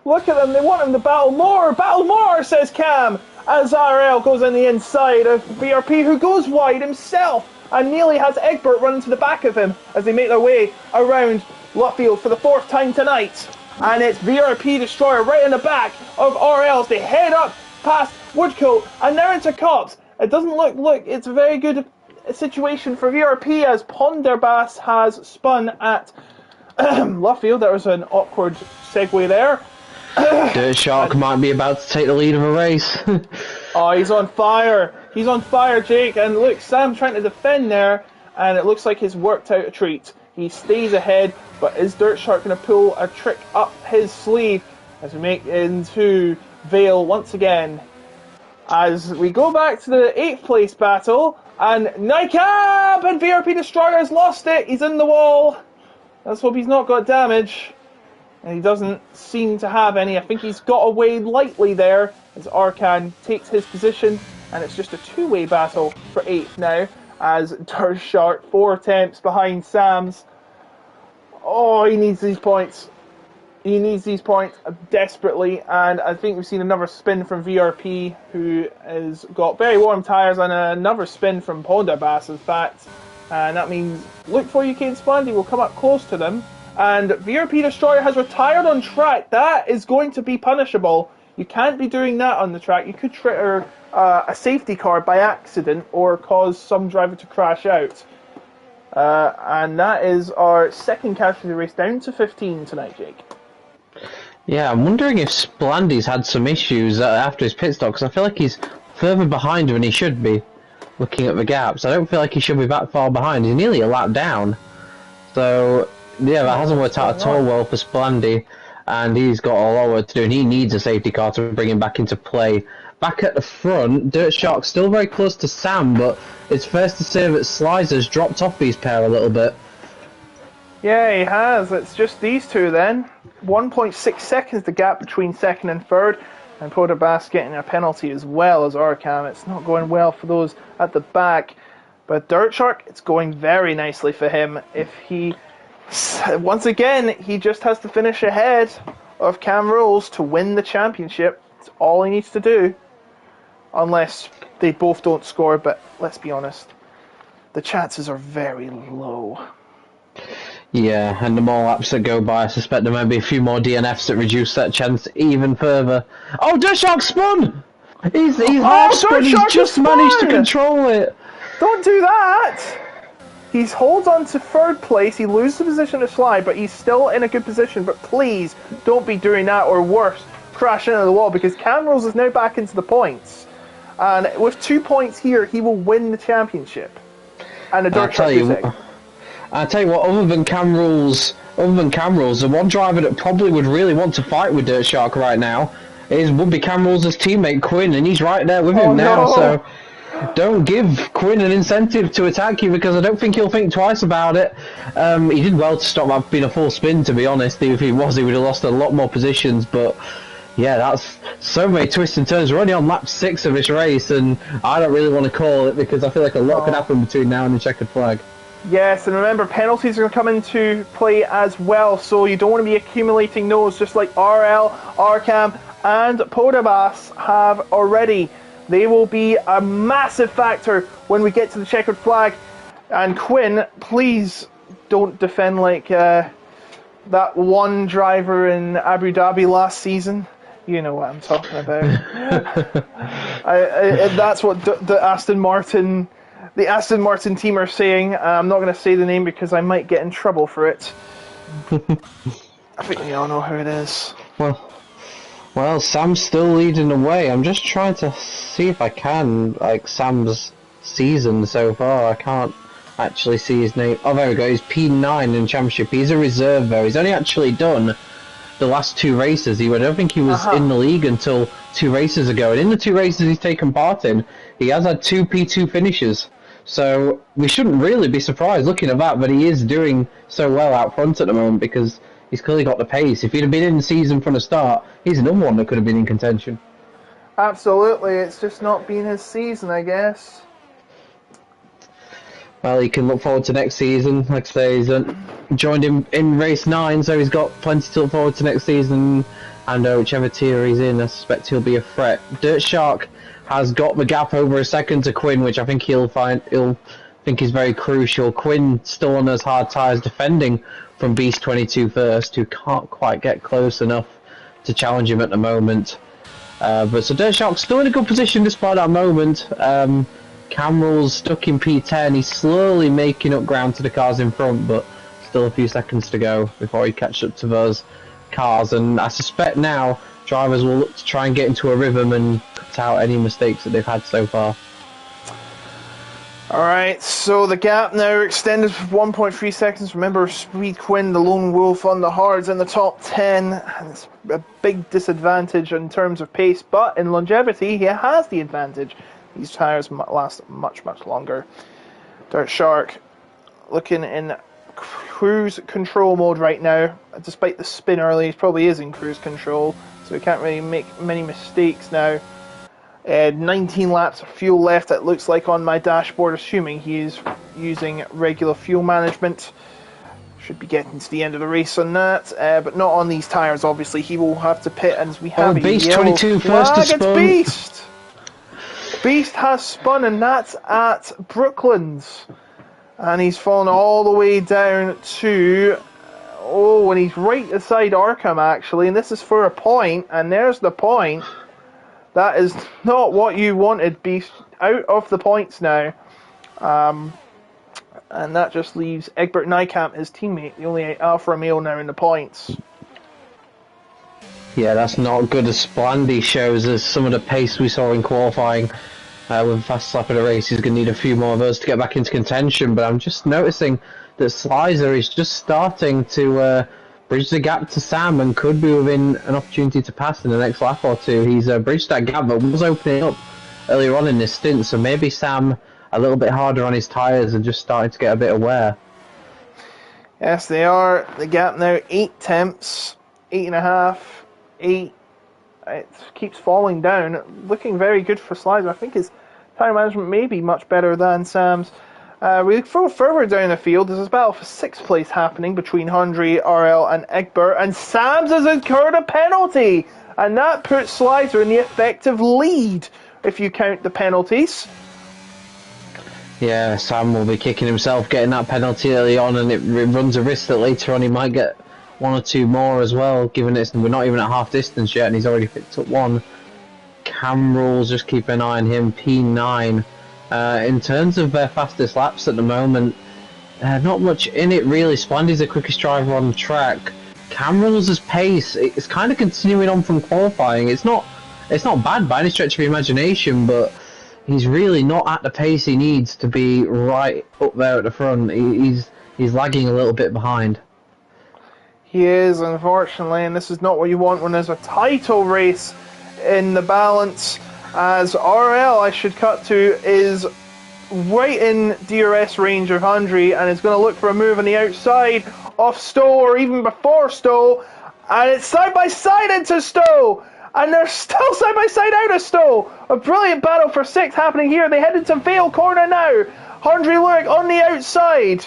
Look at them, they want him to battle more! Battle more, says Cam, as RL goes on the inside of VRP, who goes wide himself, and nearly has Egbert running to the back of him as they make their way around Lutfield for the 4th time tonight. And it's VRP Destroyer right in the back of RL as they head up past Woodcote, and now into Cops. It doesn't look, it's a very good situation for VRP as Ponderbass has spun at Lutfield. There was an awkward segue there. Dirt Shark might be about to take the lead of a race. Oh, he's on fire. He's on fire, Jake. And look, Sam's trying to defend there, and it looks like he's worked out a treat. He stays ahead, but is Dirt Shark going to pull a trick up his sleeve as we make into Vale once again? As we go back to the 8th place battle, and Nycab and VRP Destroyer has lost it. He's in the wall. Let's hope he's not got damage. And he doesn't seem to have any. I think he's got away lightly there as Arcan takes his position. And it's just a 2-way battle for 8th now, as Dirt Shark 4 attempts behind Sam's. Oh, he needs these points. He needs these points desperately, and I think we've seen another spin from VRP, who has got very warm tyres, and another spin from Ponderbass, in fact. And that means look for UK and Splandy will come up close to them. And VRP Destroyer has retired on track. That is going to be punishable. You can't be doing that on the track. You could trigger a safety car by accident or cause some driver to crash out. And that is our 2nd casualty race down to 15 tonight, Jake. Yeah, I'm wondering if Splandy's had some issues after his pit stop, because I feel like he's further behind than he should be, looking at the gaps. I don't feel like he should be that far behind. He's nearly a lap down. So, yeah, that hasn't worked out at all well for Splandy, and he's got a lot of work to do, and he needs a safety car to bring him back into play back at the front. Dirt Shark still very close to Sam, but it's fair to say that Slicer's dropped off these pair a little bit. Yeah, he has. It's just these two then. 1.6 seconds the gap between second and third. And Portabas getting a penalty as well as Arkham. It's not going well for those at the back. But Dirt Shark, it's going very nicely for him. If he, once again, he just has to finish ahead of Cam Rolls to win the championship. It's all he needs to do. Unless they both don't score, but let's be honest. The chances are very low. Yeah, and the more laps that go by, I suspect there might be a few more DNFs that reduce that chance even further. Oh, Dirt Shark spun! He's half spun, he's just managed to control it. Don't do that! He holds on to third place, he loses the position to slide, but he's still in a good position. But please, don't be doing that, or worse, crashing into the wall, because Cam Rolls is now back into the points. And with 2 points here, he will win the championship. And the Dirt Shark is egg. I tell you what, other than Cam Rules, the one driver that probably would really want to fight with Dirt Shark right now would be Cam Rules' teammate Quinn, and he's right there with him now. No. So don't give Quinn an incentive to attack you, because I don't think he'll think twice about it. He did well to stop that being a full spin, to be honest. If he was, he would have lost a lot more positions. But yeah, that's so many twists and turns. We're only on lap 6 of this race, and I don't really want to call it because I feel like a lot could happen between now and the checkered flag. Yes, and remember, penalties are going to come into play as well, so you don't want to be accumulating those, just like RL, Arkham, and Portabas have already. They will be a massive factor when we get to the checkered flag. And Quinn, please don't defend like that one driver in Abu Dhabi last season. You know what I'm talking about. That's what the Aston Martin team are saying. I'm not going to say the name because I might get in trouble for it. I think we all know who it is. Well, Sam's still leading the way. I'm just trying to see if I can, like, Sam's season so far. I can't actually see his name. Oh, there we go. He's P9 in Championship. He's a reserve, though. He's only actually done the last 2 races. I don't think he was in the league until 2 races ago. And in the 2 races he's taken part in, he has had 2 P2 finishes. So we shouldn't really be surprised looking at that, but he is doing so well out front at the moment because he's clearly got the pace. If he'd have been in the season from the start, he's another one that could have been in contention. Absolutely, it's just not been his season, I guess. Well, he can look forward to next season. Like I say, he's joined him in race 9, so he's got plenty to look forward to next season. And whichever tier he's in, I suspect he'll be a threat. Dirt Shark has got the gap over a second to Quinn, which I think he'll think is very crucial. Quinn still on those hard tyres defending from Beast 22 first, who can't quite get close enough to challenge him at the moment. But so Dirt Shark's still in a good position despite that moment. Cameral's stuck in P10. He's slowly making up ground to the cars in front, but still a few seconds to go before he catches up to those cars. And I suspect now drivers will look to try and get into a rhythm and cut out any mistakes that they've had so far. Alright, so the gap now extended for 1.3 seconds. Remember, Speed Quinn, the lone wolf on the hards in the top 10. And it's a big disadvantage in terms of pace, but in longevity, he has the advantage. These tyres last much, much longer. Dirt Shark looking in cruise control mode right now. Despite the spin early, he probably is in cruise control, so he can't really make many mistakes now. 19 laps of fuel left, it looks like, on my dashboard, assuming he is using regular fuel management. Should be getting to the end of the race on that, but not on these tyres, obviously. He will have to pit, and we have a Beast yellow 22 flag. first to It's spun. Beast! Beast has spun, and that's at Brooklands. And he's fallen all the way down to... Oh, and he's right beside Arkham, actually, and this is for a point, and there's the point. That is not what you wanted, Beast. Out of the points now. And that just leaves Egbert Nykamp, his teammate, the only Alfa Romeo now in the points. Yeah, that's not good as Splandy shows as some of the pace we saw in qualifying. With fast lap of the race, he's going to need a few more of those to get back into contention. But I'm just noticing that Slicer is just starting to bridged the gap to Sam and could be within an opportunity to pass in the next lap or two. He's bridged that gap, but was opening up earlier on in this stint, so maybe Sam a little bit harder on his tyres and just starting to get a bit of wear. Yes, they are. The gap now 8 tenths, 8.5, 8. It keeps falling down. Looking very good for Slider. I think his tyre management may be much better than Sam's. We go further down the field. There's a battle for 6th place happening between Hundrey, RL, and Egbert. And Sam's has incurred a penalty. And that puts Slider in the effective lead, if you count the penalties. Yeah, Sam will be kicking himself getting that penalty early on, and it runs a risk that later on he might get 1 or 2 more as well, given we're not even at half distance yet and he's already picked up 1. Cam Rules, just keep an eye on him, P9. In terms of their fastest laps at the moment, not much in it really. Splendy's the quickest driver on the track. Cam Rules' pace, it's kind of continuing on from qualifying. It's not bad by any stretch of the imagination, but he's really not at the pace he needs to be right up there at the front. He's lagging a little bit behind. He is, unfortunately, and this is not what you want when there's a title race in the balance. As RL, I should cut to, is right in DRS range of Hundrey and is going to look for a move on the outside of Stowe, or even before Stowe, and it's side by side into Stowe. And they're still side by side out of Stowe. A brilliant battle for 6th happening here. They head into Vale Corner now. Hundrey Lurick on the outside.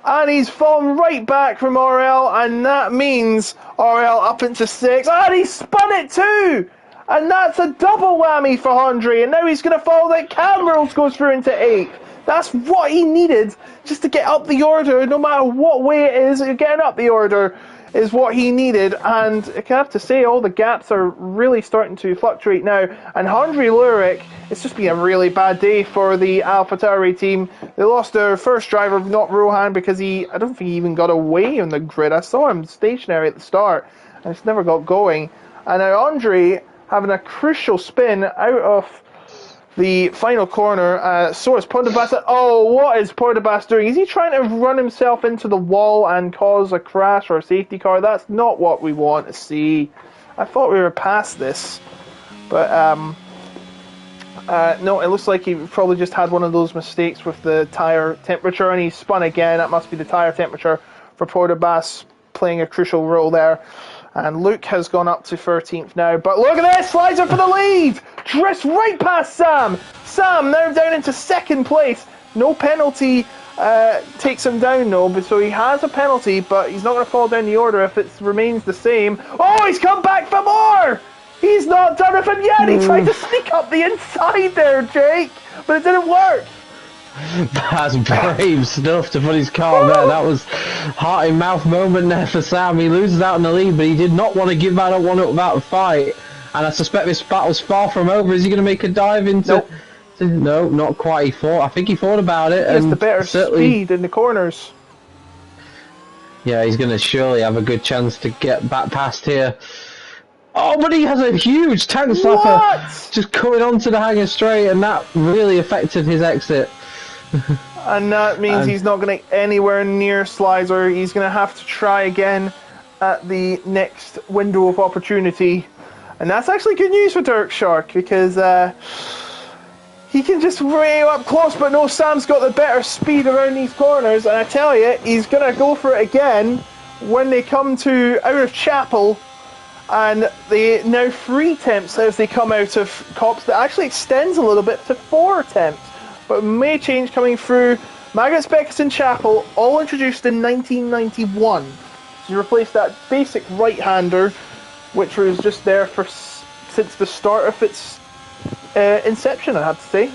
And he's fallen right back from RL. And that means RL up into 6th. And he spun it too. And that's a double whammy for Hundrey. And now he's going to follow that. Cam Rules goes through into 8th. That's what he needed just to get up the order. No matter what way it is, getting up the order is what he needed, and I have to say all the gaps are really starting to fluctuate now, and Hundrey Lurick, it's just been a really bad day for the AlphaTauri team. They lost their first driver, not Rohan, because I don't think he even got away on the grid. I saw him stationary at the start and it's never got going, and now Andre having a crucial spin out of the final corner. So is Pontabas. Oh, what is Pontabas doing? Is he trying to run himself into the wall and cause a crash or a safety car? That's not what we want to see. I thought we were past this. But, no, it looks like he probably just had one of those mistakes with the tyre temperature, and he spun again. That must be the tyre temperature for Pontabas playing a crucial role there. And Luke has gone up to 13th now. But look at this! Slides up for the lead! Drifts right past Sam! Sam now down into 2nd place. No penalty takes him down, though. But so he has a penalty, but he's not going to fall down the order if it remains the same. Oh, he's come back for more! He's not done with him yet! He tried to sneak up the inside there, Jake! But it didn't work! That's brave stuff to put his car there. That was heart in mouth moment there for Sam. He loses out in the lead, but he did not want to give that one up without a fight. And I suspect this battle's far from over. Is he going to make a dive into? Nope. No, not quite. I think he thought about it. He has the better speed in the corners. Yeah, he's going to surely have a good chance to get back past here. Oh, but he has a huge tank slapper just coming onto the hangar straight, and that really affected his exit. And that means he's not going to get anywhere near Slider. He's going to have to try again at the next window of opportunity. And that's actually good news for Dirk Shark, because he can just way up close, but no, Sam's got the better speed around these corners, and I tell you, he's going to go for it again when they come to out of Chapel, and they now 3 temps as they come out of Cops. That actually extends a little bit to 4 temps. But may change coming through. Magnus Beckison Chapel, all introduced in 1991. So you replace that basic right-hander, which was just there for since the start of its inception, I have to say.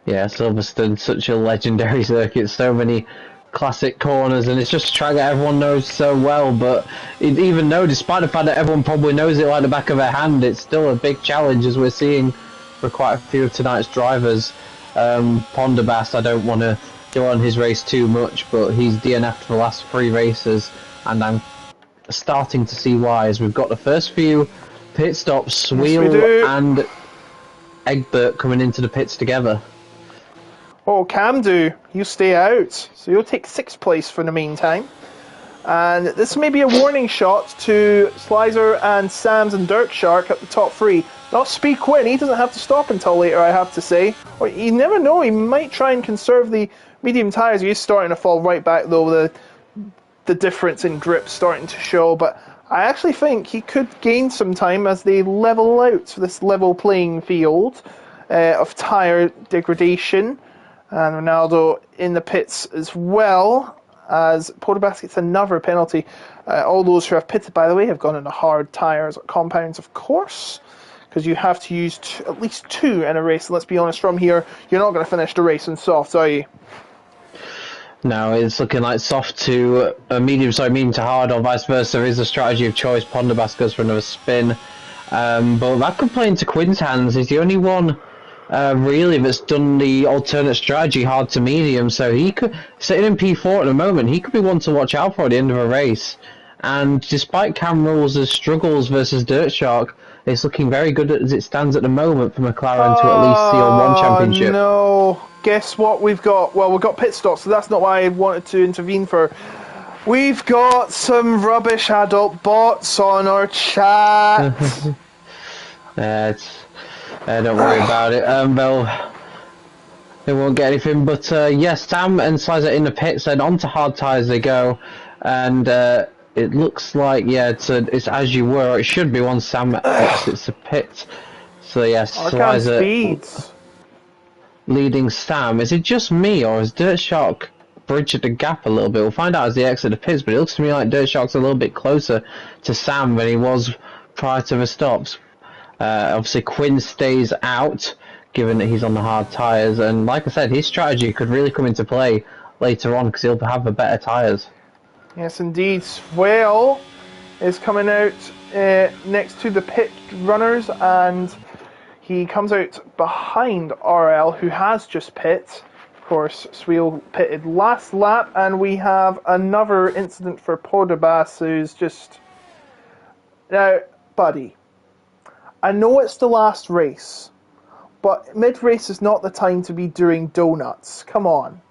Yeah, Silverstone, such a legendary circuit, so many classic corners, and it's just a track that everyone knows so well, but even though, despite the fact that everyone probably knows it like the back of their hand, it's still a big challenge, as we're seeing for quite a few of tonight's drivers. Ponderbass, I don't want to go on his race too much, but he's DNF'd for the last 3 races, and I'm starting to see why, as we've got the first few pit stops, Sweal and Egbert coming into the pits together. Oh, Camdo, you stay out, so you'll take 6th place for the meantime. And this may be a warning shot to Slizer and Sams and Dirt Shark at the top 3. Not Speed Quinn, he doesn't have to stop until later, I have to say. Or you never know, he might try and conserve the medium tyres. He's starting to fall right back though, the difference in grip starting to show. But I actually think he could gain some time as they level out this level playing field of tyre degradation. And Ronaldo in the pits as well, as Podobas gets another penalty. All those who have pitted, by the way, have gone into hard tyres or compounds, of course, because you have to use at least 2 in a race. And let's be honest, from here, you're not going to finish the race in softs, are you? No, it's looking like soft to medium to hard, or vice versa is a strategy of choice. Ponderbas goes for another spin. But that could play into Quinn's hands. He's the only one really that's done the alternate strategy, hard to medium, so he could, sitting in P4 at the moment, he could be one to watch out for at the end of a race. And despite Cam Rules' struggles versus Dirt Shark, it's looking very good as it stands at the moment for McLaren to at least seal one championship. No, guess what we've got? Well, we've got pit stops, so that's not why I wanted to intervene for. We've got some rubbish adult bots on our chat. Don't worry about it. They won't get anything. But yes, Sam and Slizer in the pits, then onto hard tyres they go, and it looks like it's as you were. It should be once Sam exits the pit. So yes, Slizer leading Sam. Is it just me, or is Dirt Shark bridged the gap a little bit? We'll find out as they exit the pits. But it looks to me like Dirt Shark's a little bit closer to Sam than he was prior to the stops. Obviously Quinn stays out given that he's on the hard tyres, and like I said, his strategy could really come into play later on because he'll have the better tyres. Yes indeed. Swale is coming out next to the pit runners, and he comes out behind RL, who has just pit. Of course, Swale pitted last lap, and we have another incident for Podobas, who's just... Now, buddy, I know it's the last race, but mid-race is not the time to be doing donuts. Come on.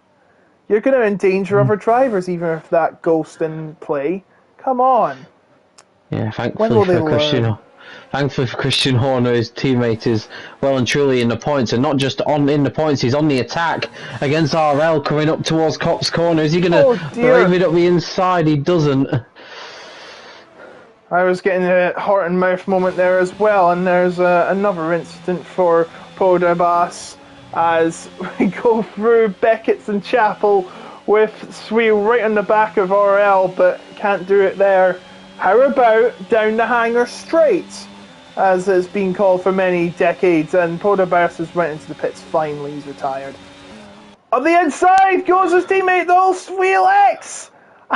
You're going to endanger other drivers, even if that ghost in play. Come on. Yeah, thankfully for Christian Horner, his teammate is well and truly in the points, and not just in the points, he's on the attack against RL coming up towards Copse Corner. Is he going to brave it up the inside? He doesn't. I was getting a heart and mouth moment there as well, and there's another incident for Podobas as we go through Beckett's and Chapel with Sweel right on the back of RL, but can't do it there. How about down the hanger straight, as it's been called for many decades, and Podobas has went into the pits finally, he's retired. On the inside goes his teammate though, Sweel X!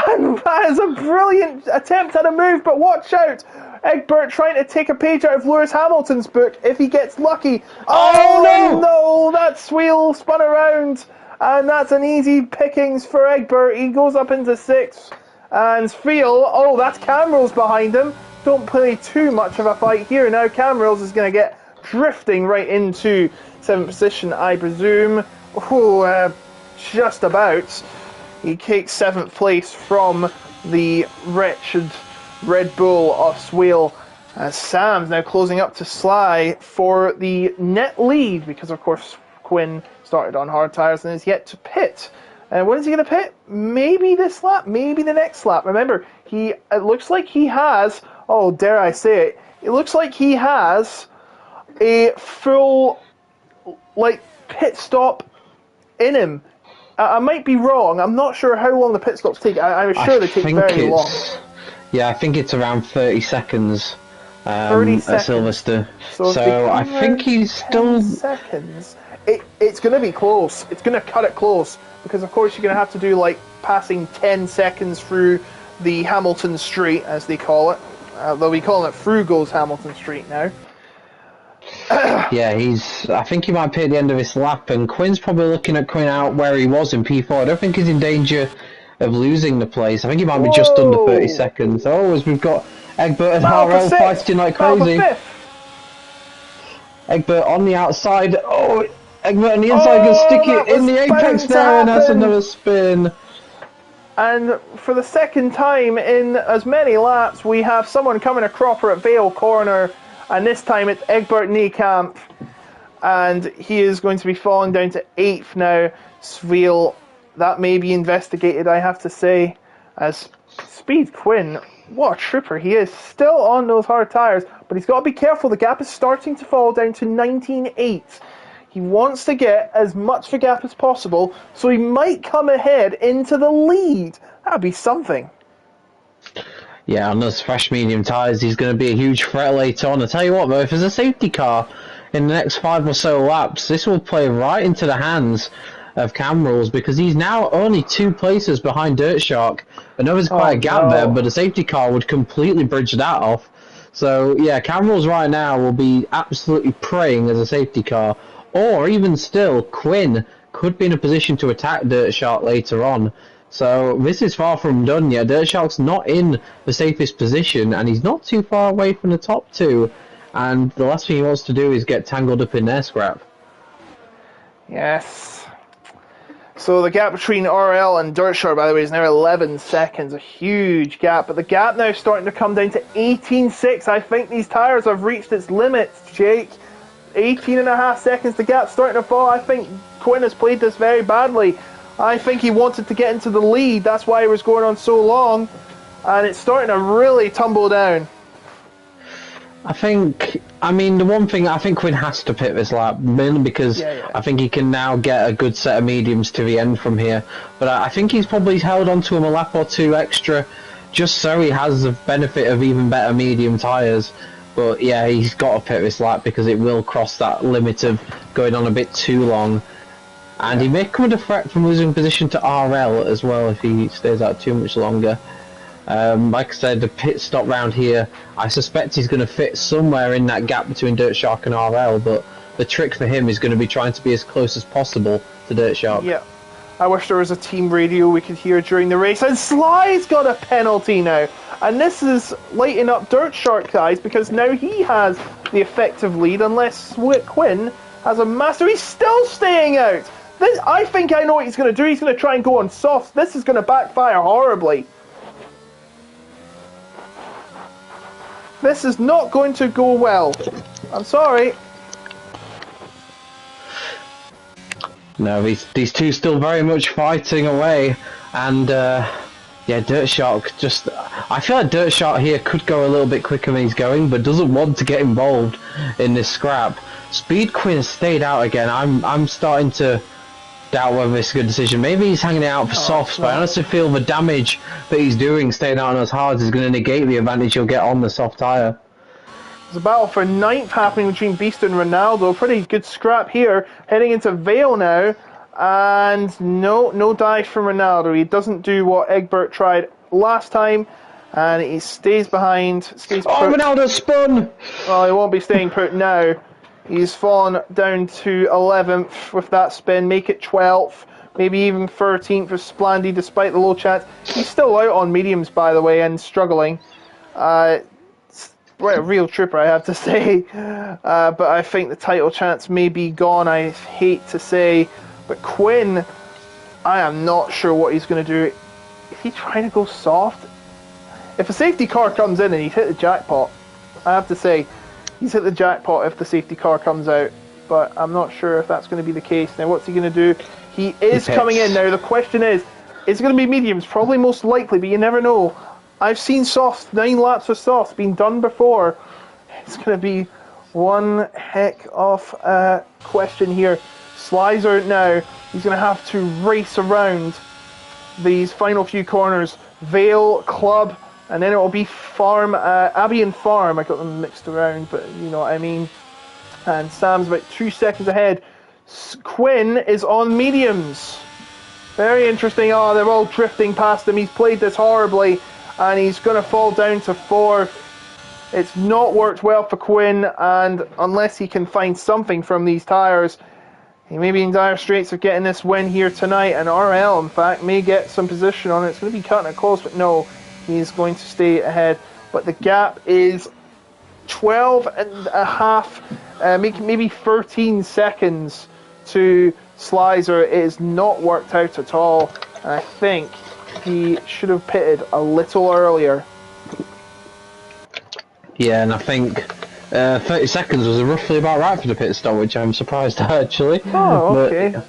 And that is a brilliant attempt at a move, but watch out! Egbert trying to take a page out of Lewis Hamilton's book if he gets lucky. Oh no! That Sweel spun around, and that's an easy pickings for Egbert. He goes up into 6th. And Sweel, that's Camrose behind him. Don't play too much of a fight here. Now Camrose is going to get drifting right into 7th position, I presume. Just about. He takes 7th place from the wretched Red Bull of Swale. Sam's now closing up to Sly for the net lead, because of course Quinn started on hard tyres and is yet to pit. And when is he going to pit? Maybe this lap, maybe the next lap. Remember, it looks like he has, dare I say it, it looks like he has a full pit stop in him. I might be wrong. I'm not sure how long the pit stops take. I'm sure they take very long. Yeah, I think it's around 30 seconds. 30 seconds at Silverstone. So I think he's still... seconds. It's going to be close. It's going to cut it close. Because, of course, you're going to have to do, passing 10 seconds through the Hamilton Straight, as they call it. Though we call it Frugo's Hamilton Straight now. Yeah, I think he might pit at the end of his lap, and Quinn's probably looking at Quinn out where he was in P4. I don't think he's in danger of losing the place. I think he might be just under 30 seconds. As we've got Egbert and RL fighting like crazy. Egbert on the outside. Egbert on the inside can stick it in the apex there, and that's another spin. And for the second time in as many laps, we have someone coming a cropper at Vale Corner, and this time it's Egbert Niekamp, and he is going to be falling down to 8th now. Sveel, that may be investigated, I have to say, as Speed Quinn, what a trooper he is, still on those hard tyres, but he's got to be careful. The gap is starting to fall down to 19.8. He wants to get as much of a gap as possible, so he might come ahead into the lead. That would be something. Yeah, on those fresh medium tyres, he's going to be a huge threat later on. I tell you what, though, if there's a safety car in the next 5 or so laps, this will play right into the hands of Cam Rules, because he's now only 2 places behind Dirt Shark. I know there's quite a gap there, but a safety car would completely bridge that off. So, yeah, Cam Rules right now will be absolutely praying as a safety car. Or, even still, Quinn could be in a position to attack Dirt Shark later on. So, this is far from done yet. Dirt Shark's not in the safest position, and he's not too far away from the top 2. And the last thing he wants to do is get tangled up in their scrap. Yes. So the gap between RL and Dirt Shark, by the way, is now 11 seconds. A huge gap. But the gap now is starting to come down to 18.6. I think these tyres have reached its limits, Jake. 18.5 seconds, the gap's starting to fall. I think Quinn has played this very badly. I think he wanted to get into the lead. That's why he was going on so long. And it's starting to really tumble down. The one thing, I think Quinn has to pit this lap, mainly because I think he can now get a good set of mediums to the end from here. But I think he's probably held on to him a lap or 2 extra, just so he has the benefit of even better medium tyres. But yeah, he's got to pit this lap because it will cross that limit of going on a bit too long. And he may come under threat from losing position to RL as well if he stays out too much longer. Like I said, the pit stop round here, I suspect he's going to fit somewhere in that gap between Dirt Shark and RL, but the trick for him is going to be trying to be as close as possible to Dirt Shark. Yeah. I wish there was a team radio we could hear during the race. And Sly's got a penalty now. And this is lighting up Dirt Shark, guys, because now he has the effective lead, unless Quinn has a master. He's still staying out. I think I know what he's going to do. He's going to try and go on soft. This is going to backfire horribly. This is not going to go well. I'm sorry. No, these two still very much fighting away, and yeah, Dirt Shark I feel like Dirt Shark here could go a little bit quicker than he's going, but doesn't want to get involved in this scrap. Speed Quinn stayed out again. I'm starting to doubt whether it's a good decision. Maybe he's hanging it out for softs, but I honestly feel the damage that he's doing staying out on those hards is going to negate the advantage he'll get on the soft tyre. There's a battle for 9th happening between Beast and Ronaldo. Pretty good scrap here. Heading into Vale now. And no dive from Ronaldo. He doesn't do what Egbert tried last time. And he stays behind. Ronaldo spun! Well, he won't be staying put now. He's fallen down to 11th with that spin. Make it 12th. Maybe even 13th for Splandy despite the low chance. He's still out on mediums, by the way, and struggling. Right, a real trooper, I have to say. But I think the title chance may be gone, I hate to say. But Quinn, I am not sure what he's going to do. Is he trying to go soft? If a safety car comes in and he's hit the jackpot, I have to say, he's hit the jackpot if the safety car comes out. But I'm not sure if that's going to be the case. Now, what's he going to do? He is coming in. Now, the question is it going to be mediums? Probably most likely, but you never know. I've seen softs, 9 laps of softs being done before. It's going to be one heck of a question here. Sly's out now. He's going to have to race around these final few corners. Vale, Club, and then it will be Farm, Abbey and Farm. I got them mixed around, but you know what I mean. And Sam's about 2 seconds ahead. Quinn is on mediums. Very interesting. Oh, they're all drifting past him. He's played this horribly. And he's going to fall down to 4th. It's not worked well for Quinn, and unless he can find something from these tyres, he may be in dire straits of getting this win here tonight, and RL, in fact, may get some position on it. It's going to be cutting it close, but no, he's going to stay ahead. But the gap is 12.5, maybe 13 seconds to Slizer. It is not worked out at all, and I think he should have pitted a little earlier. Yeah, and I think 30 seconds was roughly about right for the pit stop, which I'm surprised at, actually. Oh, okay.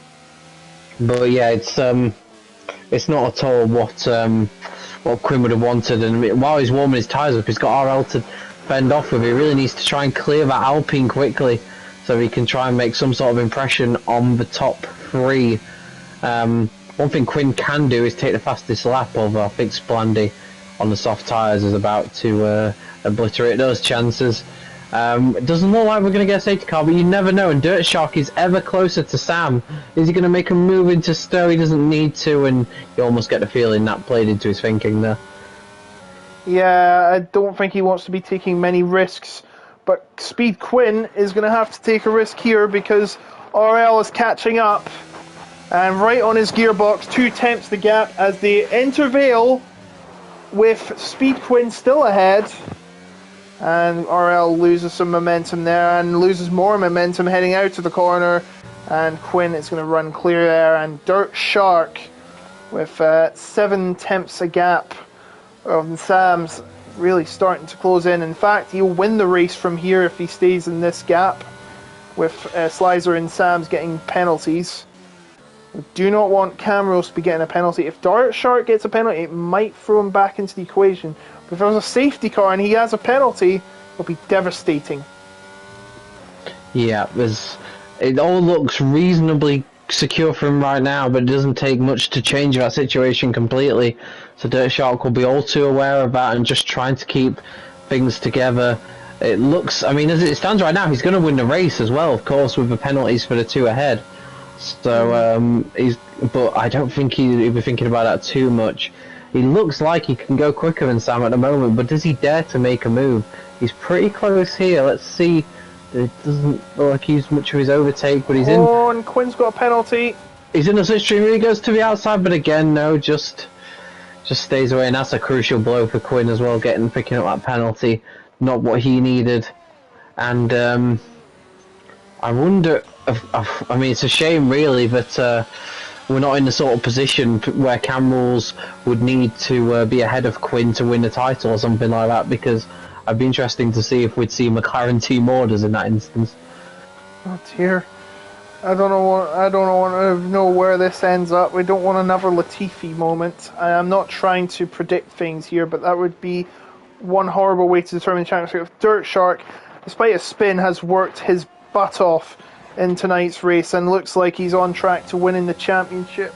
But yeah, it's not at all what Quinn would have wanted. And while he's warming his tyres up, he's got RL to fend off with. He really needs to try and clear that Alpine quickly, so he can try and make some sort of impression on the top three. One thing Quinn can do is take the fastest lap, although I think Splandy on the soft tyres is about to obliterate those chances. It doesn't look like we're going to get a safety car, but you never know, and Dirt Shark is ever closer to Sam. Is he going to make a move into Stowe? He doesn't need to, and you almost get the feeling that played into his thinking there. Yeah, I don't think he wants to be taking many risks, but Speed Quinn is going to have to take a risk here because RL is catching up, and right on his gearbox, 2/10 the gap as they enter Vale with Speed Quinn still ahead. And RL loses some momentum there and loses more momentum heading out to the corner. And Quinn is going to run clear there. And Dirt Shark with 7/10 a gap of Sam's really starting to close in. In fact, he'll win the race from here if he stays in this gap with Slizer and Sam's getting penalties. We do not want Camrose to be getting a penalty. If Dirt Shark gets a penalty, it might throw him back into the equation. If there was a safety car and he has a penalty, it'll be devastating. Yeah, it all looks reasonably secure for him right now, but it doesn't take much to change that situation completely. So Dirt Shark will be all too aware of that and just trying to keep things together. It looks, I mean, as it stands right now, he's going to win the race as well, of course, with the penalties for the two ahead. So but I don't think he'll be thinking about that too much. He looks like he can go quicker than Sam at the moment, but does he dare to make a move? He's pretty close here. Let's see. It doesn't look like he's much of his overtake, but he's in. Oh, and Quinn's got a penalty. He's in a slipstream. He goes to the outside, but again, no, just stays away, and that's a crucial blow for Quinn as well, picking up that penalty. Not what he needed, and I wonder. I mean, it's a shame, really, that we're not in the sort of position where Cam Rules would need to be ahead of Quinn to win the title or something like that, because it'd be interesting to see if we'd see McLaren team orders in that instance. Oh dear. I don't know where this ends up. We don't want another Latifi moment. I'm not trying to predict things here, but that would be one horrible way to determine the championship. Dirt Shark, despite a spin, has worked his butt off in tonight's race and looks like he's on track to winning the championship.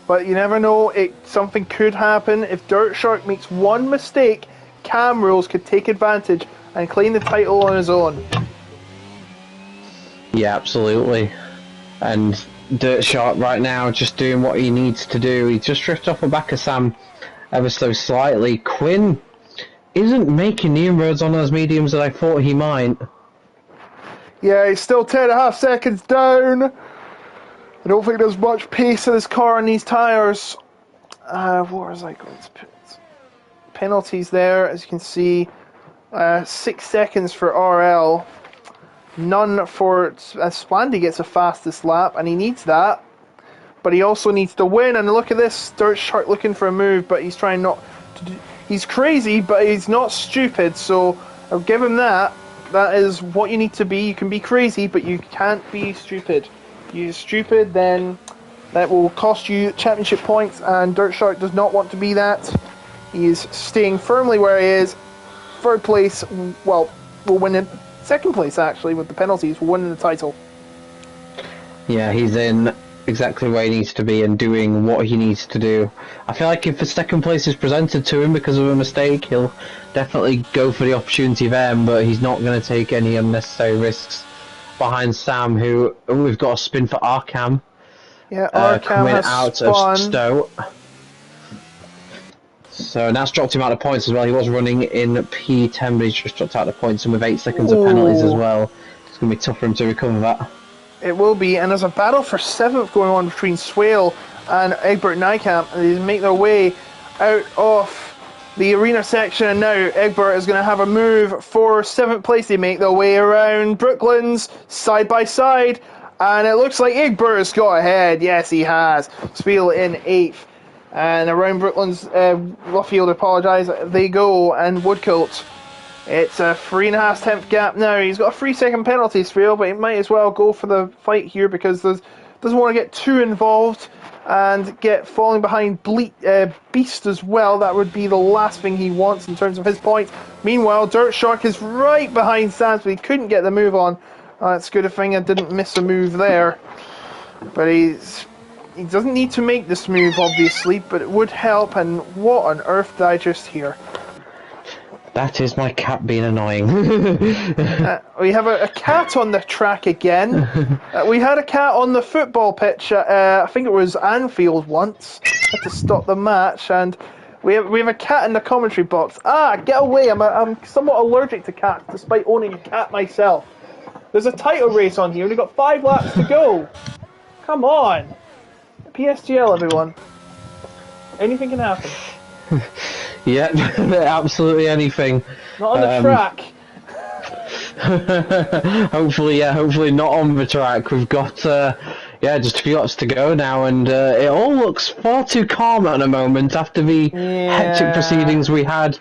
But you never know, something could happen. If Dirt Shark makes one mistake, Cam Rules could take advantage and claim the title on his own. Yeah, absolutely. And Dirt Shark right now just doing what he needs to do. He just drifted off the back of Sam ever so slightly. Quinn isn't making the inroads on those mediums that I thought he might. Yeah, he's still 10.5 seconds down. I don't think there's much pace in his car and these tyres. What was I going to put? Penalties there, as you can see. 6 seconds for RL. None for Splandy gets the fastest lap, and he needs that. But he also needs to win, and look at this. Dirt Shark looking for a move, but he's trying not to do... He's crazy, but he's not stupid, so I'll give him that. That is what you need to be. You can be crazy, but you can't be stupid. If you're stupid, then that will cost you championship points, and Dirt Shark does not want to be that. He is staying firmly where he is. Third place, well, will win it. Second place, actually, with the penalties, will win the title. Yeah, he's in exactly where he needs to be and doing what he needs to do. I feel like if the second place is presented to him because of a mistake, he'll definitely go for the opportunity then, but he's not going to take any unnecessary risks behind Sam, who we've got a spin for Arkham. Yeah, Arkham coming has out spun. of Stowe. So that's dropped him out of points as well. He was running in P10, but he's just dropped out of points, and with 8 seconds of penalties as well, it's going to be tough for him to recover that. It will be, and there's a battle for 7th going on between Swale and Egbert Nijkamp, and they make their way out of the arena section, and now Egbert is going to have a move for 7th place. They make their way around Brooklands, side by side, and it looks like Egbert has got ahead. Yes, he has. Swale in 8th. And around Brooklands, Luffield apologise, they go, and Woodcote. It's a 3.5 tenth gap now. He's got a 3-second penalty trail, but he might as well go for the fight here because doesn't want to get too involved and get falling behind Beast as well. That would be the last thing he wants in terms of his points. Meanwhile, Dirt Shark is right behind Sans, but he couldn't get the move on. It's a good thing I didn't miss a move there. But he doesn't need to make this move, obviously, but it would help. And what on earth did I just hear? That is my cat being annoying. We have a cat on the track again. We had a cat on the football pitch at, I think it was Anfield once. Had to stop the match, and we have a cat in the commentary box. Get away! I'm somewhat allergic to cats, despite owning a cat myself. There's a title race on here. We've got 5 laps to go. Come on, PSGL, everyone. Anything can happen. Yeah, absolutely anything. Not on the track. hopefully not on the track. We've got just a few laps to go now, and it all looks far too calm at the moment after the hectic proceedings we had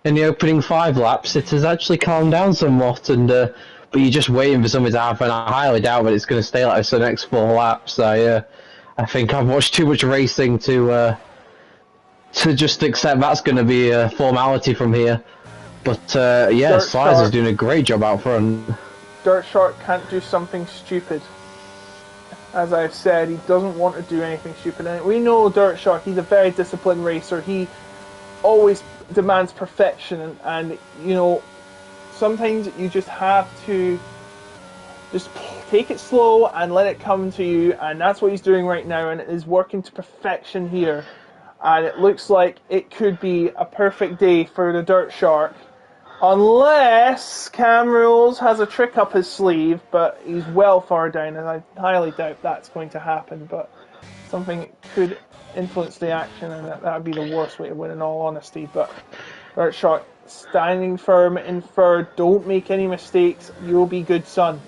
in the opening 5 laps. It has actually calmed down somewhat, and but you're just waiting for something to happen. I highly doubt that it's going to stay like this for the next 4 laps. I think I've watched too much racing to just accept that's going to be a formality from here. But Slides is doing a great job out front. Dirt Shark can't do something stupid. As I've said, he doesn't want to do anything stupid. And we know Dirt Shark, he's a very disciplined racer. He always demands perfection. And you know, sometimes you just have to just take it slow and let it come to you. And that's what he's doing right now. And it is working to perfection here. And it looks like it could be a perfect day for the Dirt Shark. Unless Cam Rules has a trick up his sleeve, but he's well far down, and I highly doubt that's going to happen. But something could influence the action, and that would be the worst way to win, in all honesty. But Dirt Shark standing firm in third. Don't make any mistakes. You'll be good, son.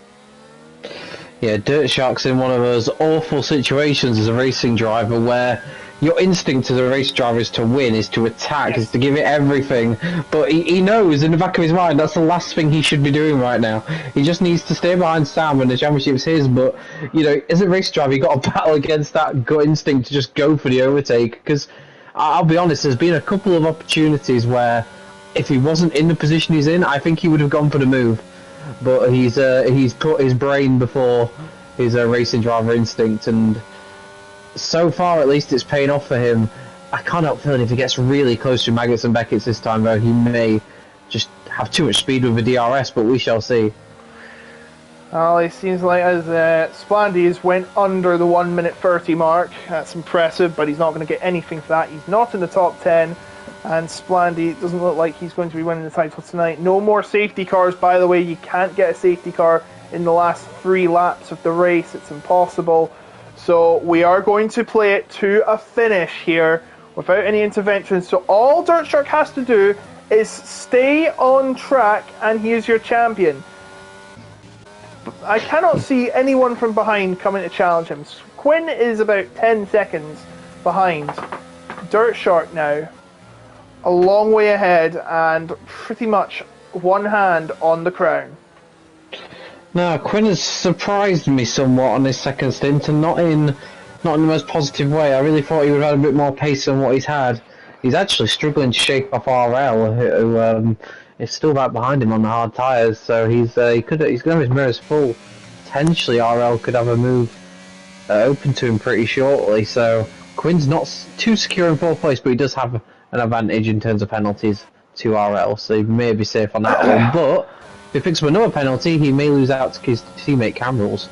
Yeah, Dirt Shark's in one of those awful situations as a racing driver where your instinct as a race driver is to win, is to attack, is to give it everything. But he knows in the back of his mind that's the last thing he should be doing right now. He just needs to stay behind Sam and the championship's his. But, you know, as a race driver, you've got to battle against that gut instinct to just go for the overtake. Because, I'll be honest, there's been a couple of opportunities where if he wasn't in the position he's in, I think he would have gone for the move. But he's put his brain before his racing driver instinct, and so far, at least, it's paying off for him. I can't help feeling if he gets really close to Maggots and Beckett's this time, though, he may just have too much speed with the DRS, but we shall see. Well, it seems like as Splandies went under the 1 minute 30 mark. That's impressive, but he's not going to get anything for that. He's not in the top 10, and Splandy doesn't look like he's going to be winning the title tonight. No more safety cars, by the way. You can't get a safety car in the last 3 laps of the race. It's impossible. So we are going to play it to a finish here without any intervention. So all Dirt Shark has to do is stay on track, and he is your champion. I cannot see anyone from behind coming to challenge him. Quinn is about 10 seconds behind. Dirt Shark now a long way ahead and pretty much one hand on the crown. No, Quinn has surprised me somewhat on his second stint, and not in the most positive way. I really thought he would have had a bit more pace than what he's had. He's actually struggling to shake off RL, who is still right behind him on the hard tyres. So he's going to have his mirrors full. Potentially, RL could have a move open to him pretty shortly. So Quinn's not too secure in 4th place, but he does have an advantage in terms of penalties to RL. So he may be safe on that one, but if he picks up another penalty, he may lose out to his teammate Cam Rules.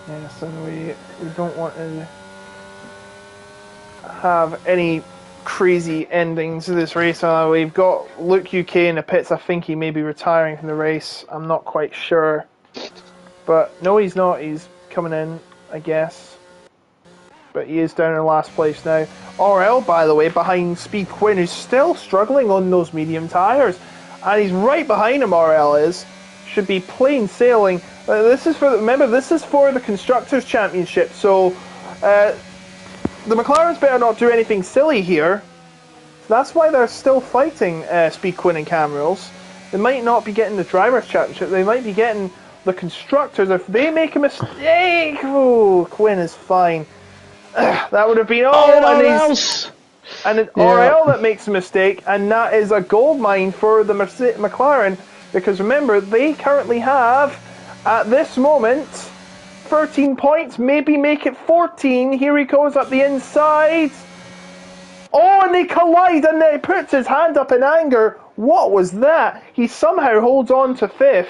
Yes, and we don't want to have any crazy endings to this race. We've got Luke UK in the pits. I think he may be retiring from the race. I'm not quite sure. But no, he's not. He's coming in, I guess. But he is down in last place now. RL, by the way, behind Speed Quinn, who's still struggling on those medium tyres. And he's right behind him, RL is. Should be plain sailing. This is for the Constructors' Championship, so the McLarens better not do anything silly here. That's why they're still fighting Speed Quinn and Cam Rules. They might not be getting the Drivers' Championship. They might be getting the Constructors. If they make a mistake, oh, Quinn is fine. That would have been and it's RL that makes a mistake, and that is a gold mine for the McLaren, because remember, they currently have, at this moment, 13 points, maybe make it 14. Here he goes up the inside. Oh, and they collide, and he puts his hand up in anger. What was that? He somehow holds on to 5th,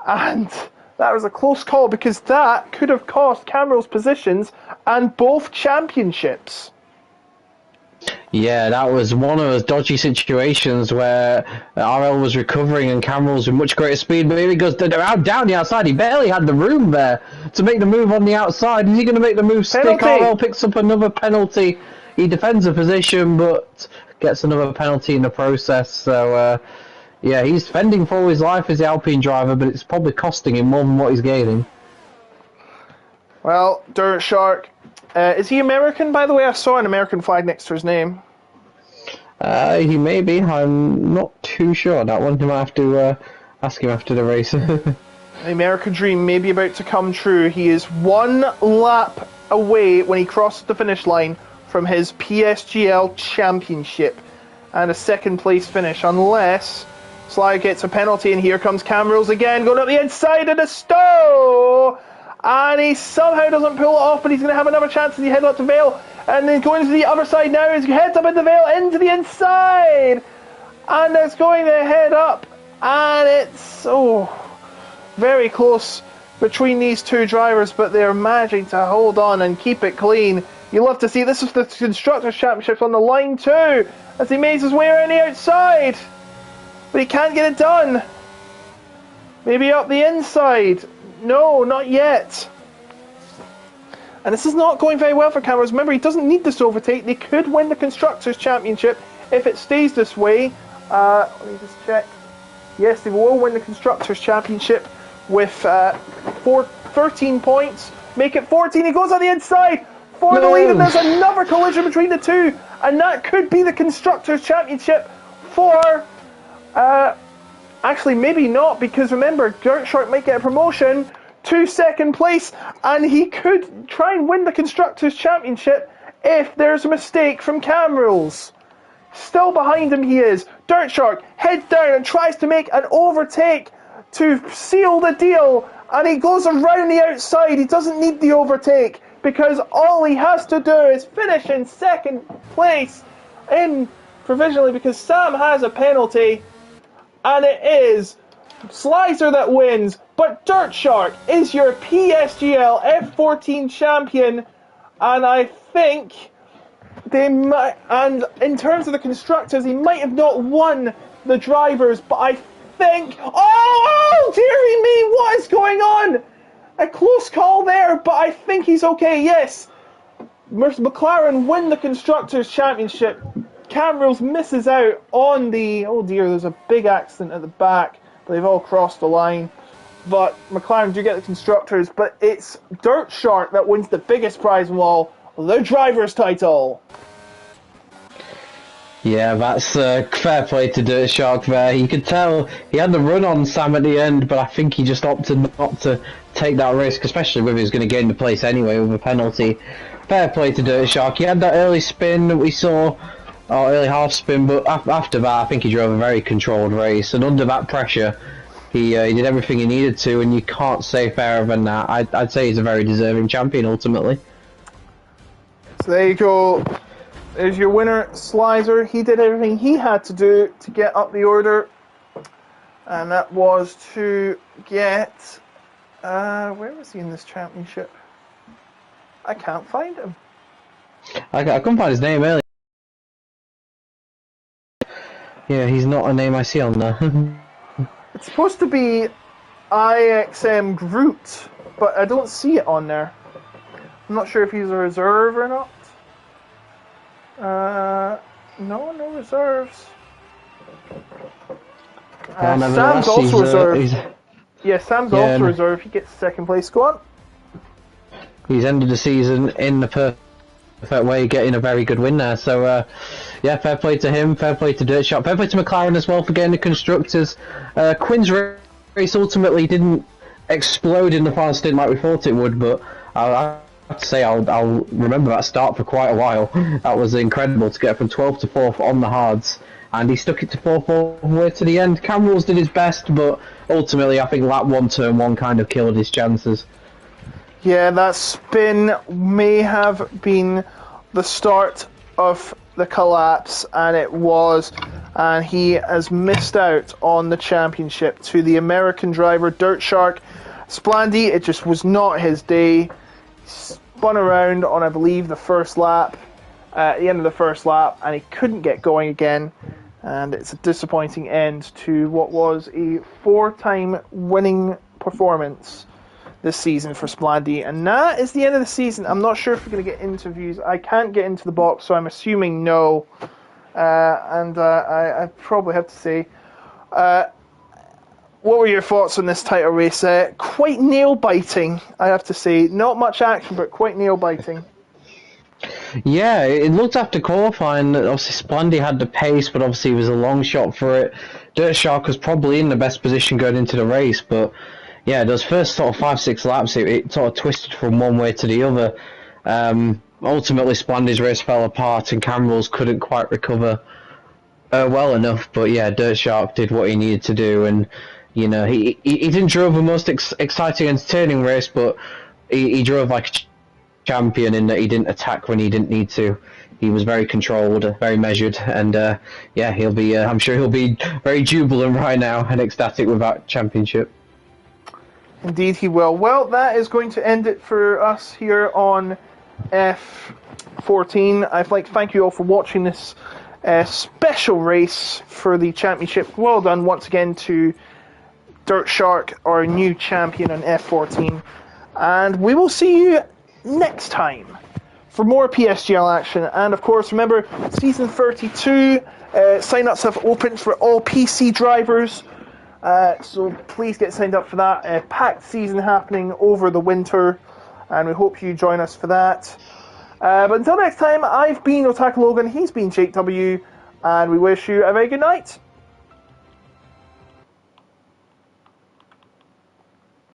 and that was a close call, because that could have cost Cameral's positions and both championships. Yeah, that was one of those dodgy situations where RL was recovering and Cameron was with much greater speed, but here he goes down the outside. He barely had the room there to make the move on the outside. Is he going to make the move stick? RL picks up another penalty. He defends the position, but gets another penalty in the process. So, yeah, he's fending for his life as the Alpine driver, but it's probably costing him more than what he's gaining. Well, Dirt Shark. Is he American, by the way? I saw an American flag next to his name. He may be. I'm not too sure on that one. You might have to ask him after the race. The American dream may be about to come true. He is 1 lap away when he crosses the finish line from his PSGL championship and a 2nd place finish, unless Sly gets a penalty, and here comes Cam Rules again, going up the inside of the Stowe! And he somehow doesn't pull it off, but he's going to have another chance as he heads up to Vale. And then going to the other side now, he heads up into Vale, into the inside! And it's going to head up, and it's, very close between these two drivers, but they're managing to hold on and keep it clean. You love to see, this is the Constructors' Championship on the line too, as he makes his way around the outside. But he can't get it done. Maybe up the inside. No, not yet. And this is not going very well for Cameron. Remember, he doesn't need this overtake. They could win the Constructors' Championship if it stays this way. Let me just check. Yes, they will win the Constructors' Championship with 13 points. Make it 14. He goes on the inside for the lead, and there's another collision between the two. And that could be the Constructors' Championship for... actually, maybe not, because remember, Dirt Shark might get a promotion to 2nd place, and he could try and win the Constructors' Championship if there's a mistake from Cam Rules. Still behind him he is. Dirt Shark heads down and tries to make an overtake to seal the deal, and he goes around the outside. He doesn't need the overtake, because all he has to do is finish in 2nd place in provisionally, because Sam has a penalty. And it is Slicer that wins, but Dirt Shark is your PSGL F14 champion, and I think they might, and in terms of the Constructors, he might have not won the Drivers, but I think, oh dearie me, what is going on? A close call there, but I think he's okay, yes. McLaren win the Constructors' Championship. Cam Rules misses out on the... Oh dear, there's a big accident at the back. But they've all crossed the line. But McLaren do get the Constructors. But it's Dirt Shark that wins the biggest prize of all, the Drivers' title. Yeah, that's fair play to Dirt Shark there. You could tell he had the run on Sam at the end, but I think he just opted not to take that risk, especially if he was going to gain the place anyway with a penalty. Fair play to Dirt Shark. He had that early spin that we saw... early half spin, but after that I think he drove a very controlled race, and under that pressure he did everything he needed to, and you can't say fairer than that. I'd say he's a very deserving champion ultimately. So there you go. There's your winner, Slicer. He did everything he had to do to get up the order, and that was to get... where was he in this championship? I can't find him. I couldn't find his name earlier. Yeah, he's not a name I see on there. It's supposed to be IXM Groot, but I don't see it on there. I'm not sure if he's a reserve or not. No reserves. Sam's also reserve. Yeah, Sam's also reserve. He gets 2nd place. Go on. He's ended the season in the perfect way, getting a very good win there. So, yeah, fair play to him, fair play to Dirtshot, fair play to McLaren as well for getting the constructors. Quinn's race ultimately didn't explode in the final stint like we thought it would, but I have to say I'll remember that start for quite a while. That was incredible to get from 12th to 4th on the hards, and he stuck it to 4th all the way to the end. Cam Rules did his best, but ultimately I think lap 1, turn 1 kind of killed his chances. Yeah, that spin may have been the start of the collapse, and it was, and he has missed out on the championship to the American driver Dirt Shark. Splandy, it just was not his day. He spun around on, I believe, the first lap, at the end of the first lap, and he couldn't get going again, and it's a disappointing end to what was a 4-time winning performance this season for Splandy. And that is the end of the season. I'm not sure if we're going to get interviews. I can't get into the box, so I'm assuming no. I probably have to say, what were your thoughts on this title race? Quite nail-biting, I have to say. Not much action, but quite nail-biting. Yeah, it looked after qualifying. Obviously, Splendy had the pace, but obviously it was a long shot for it. Dirt Shark was probably in the best position going into the race, but yeah, those first sort of 5-6 laps, it sort of twisted from one way to the other. Ultimately, Splendy's race fell apart, and Cam Rules couldn't quite recover well enough. But yeah, Dirt Shark did what he needed to do, and you know he didn't drive the most exciting, entertaining race, but he drove like a champion in that he didn't attack when he didn't need to. He was very controlled, very measured, and yeah, he'll be. I'm sure he'll be very jubilant right now and ecstatic with that championship. Indeed he will. Well, that is going to end it for us here on F14. I'd like to thank you all for watching this special race for the championship. Well done once again to Dirt Shark, our new champion on F14. And we will see you next time for more PSGL action. And of course, remember, season 32, sign-ups have opened for all PC drivers. So please get signed up for that. Packed season happening over the winter, and we hope you join us for that. But until next time, I've been Otaku Logan, he's been Jake W, and we wish you a very good night.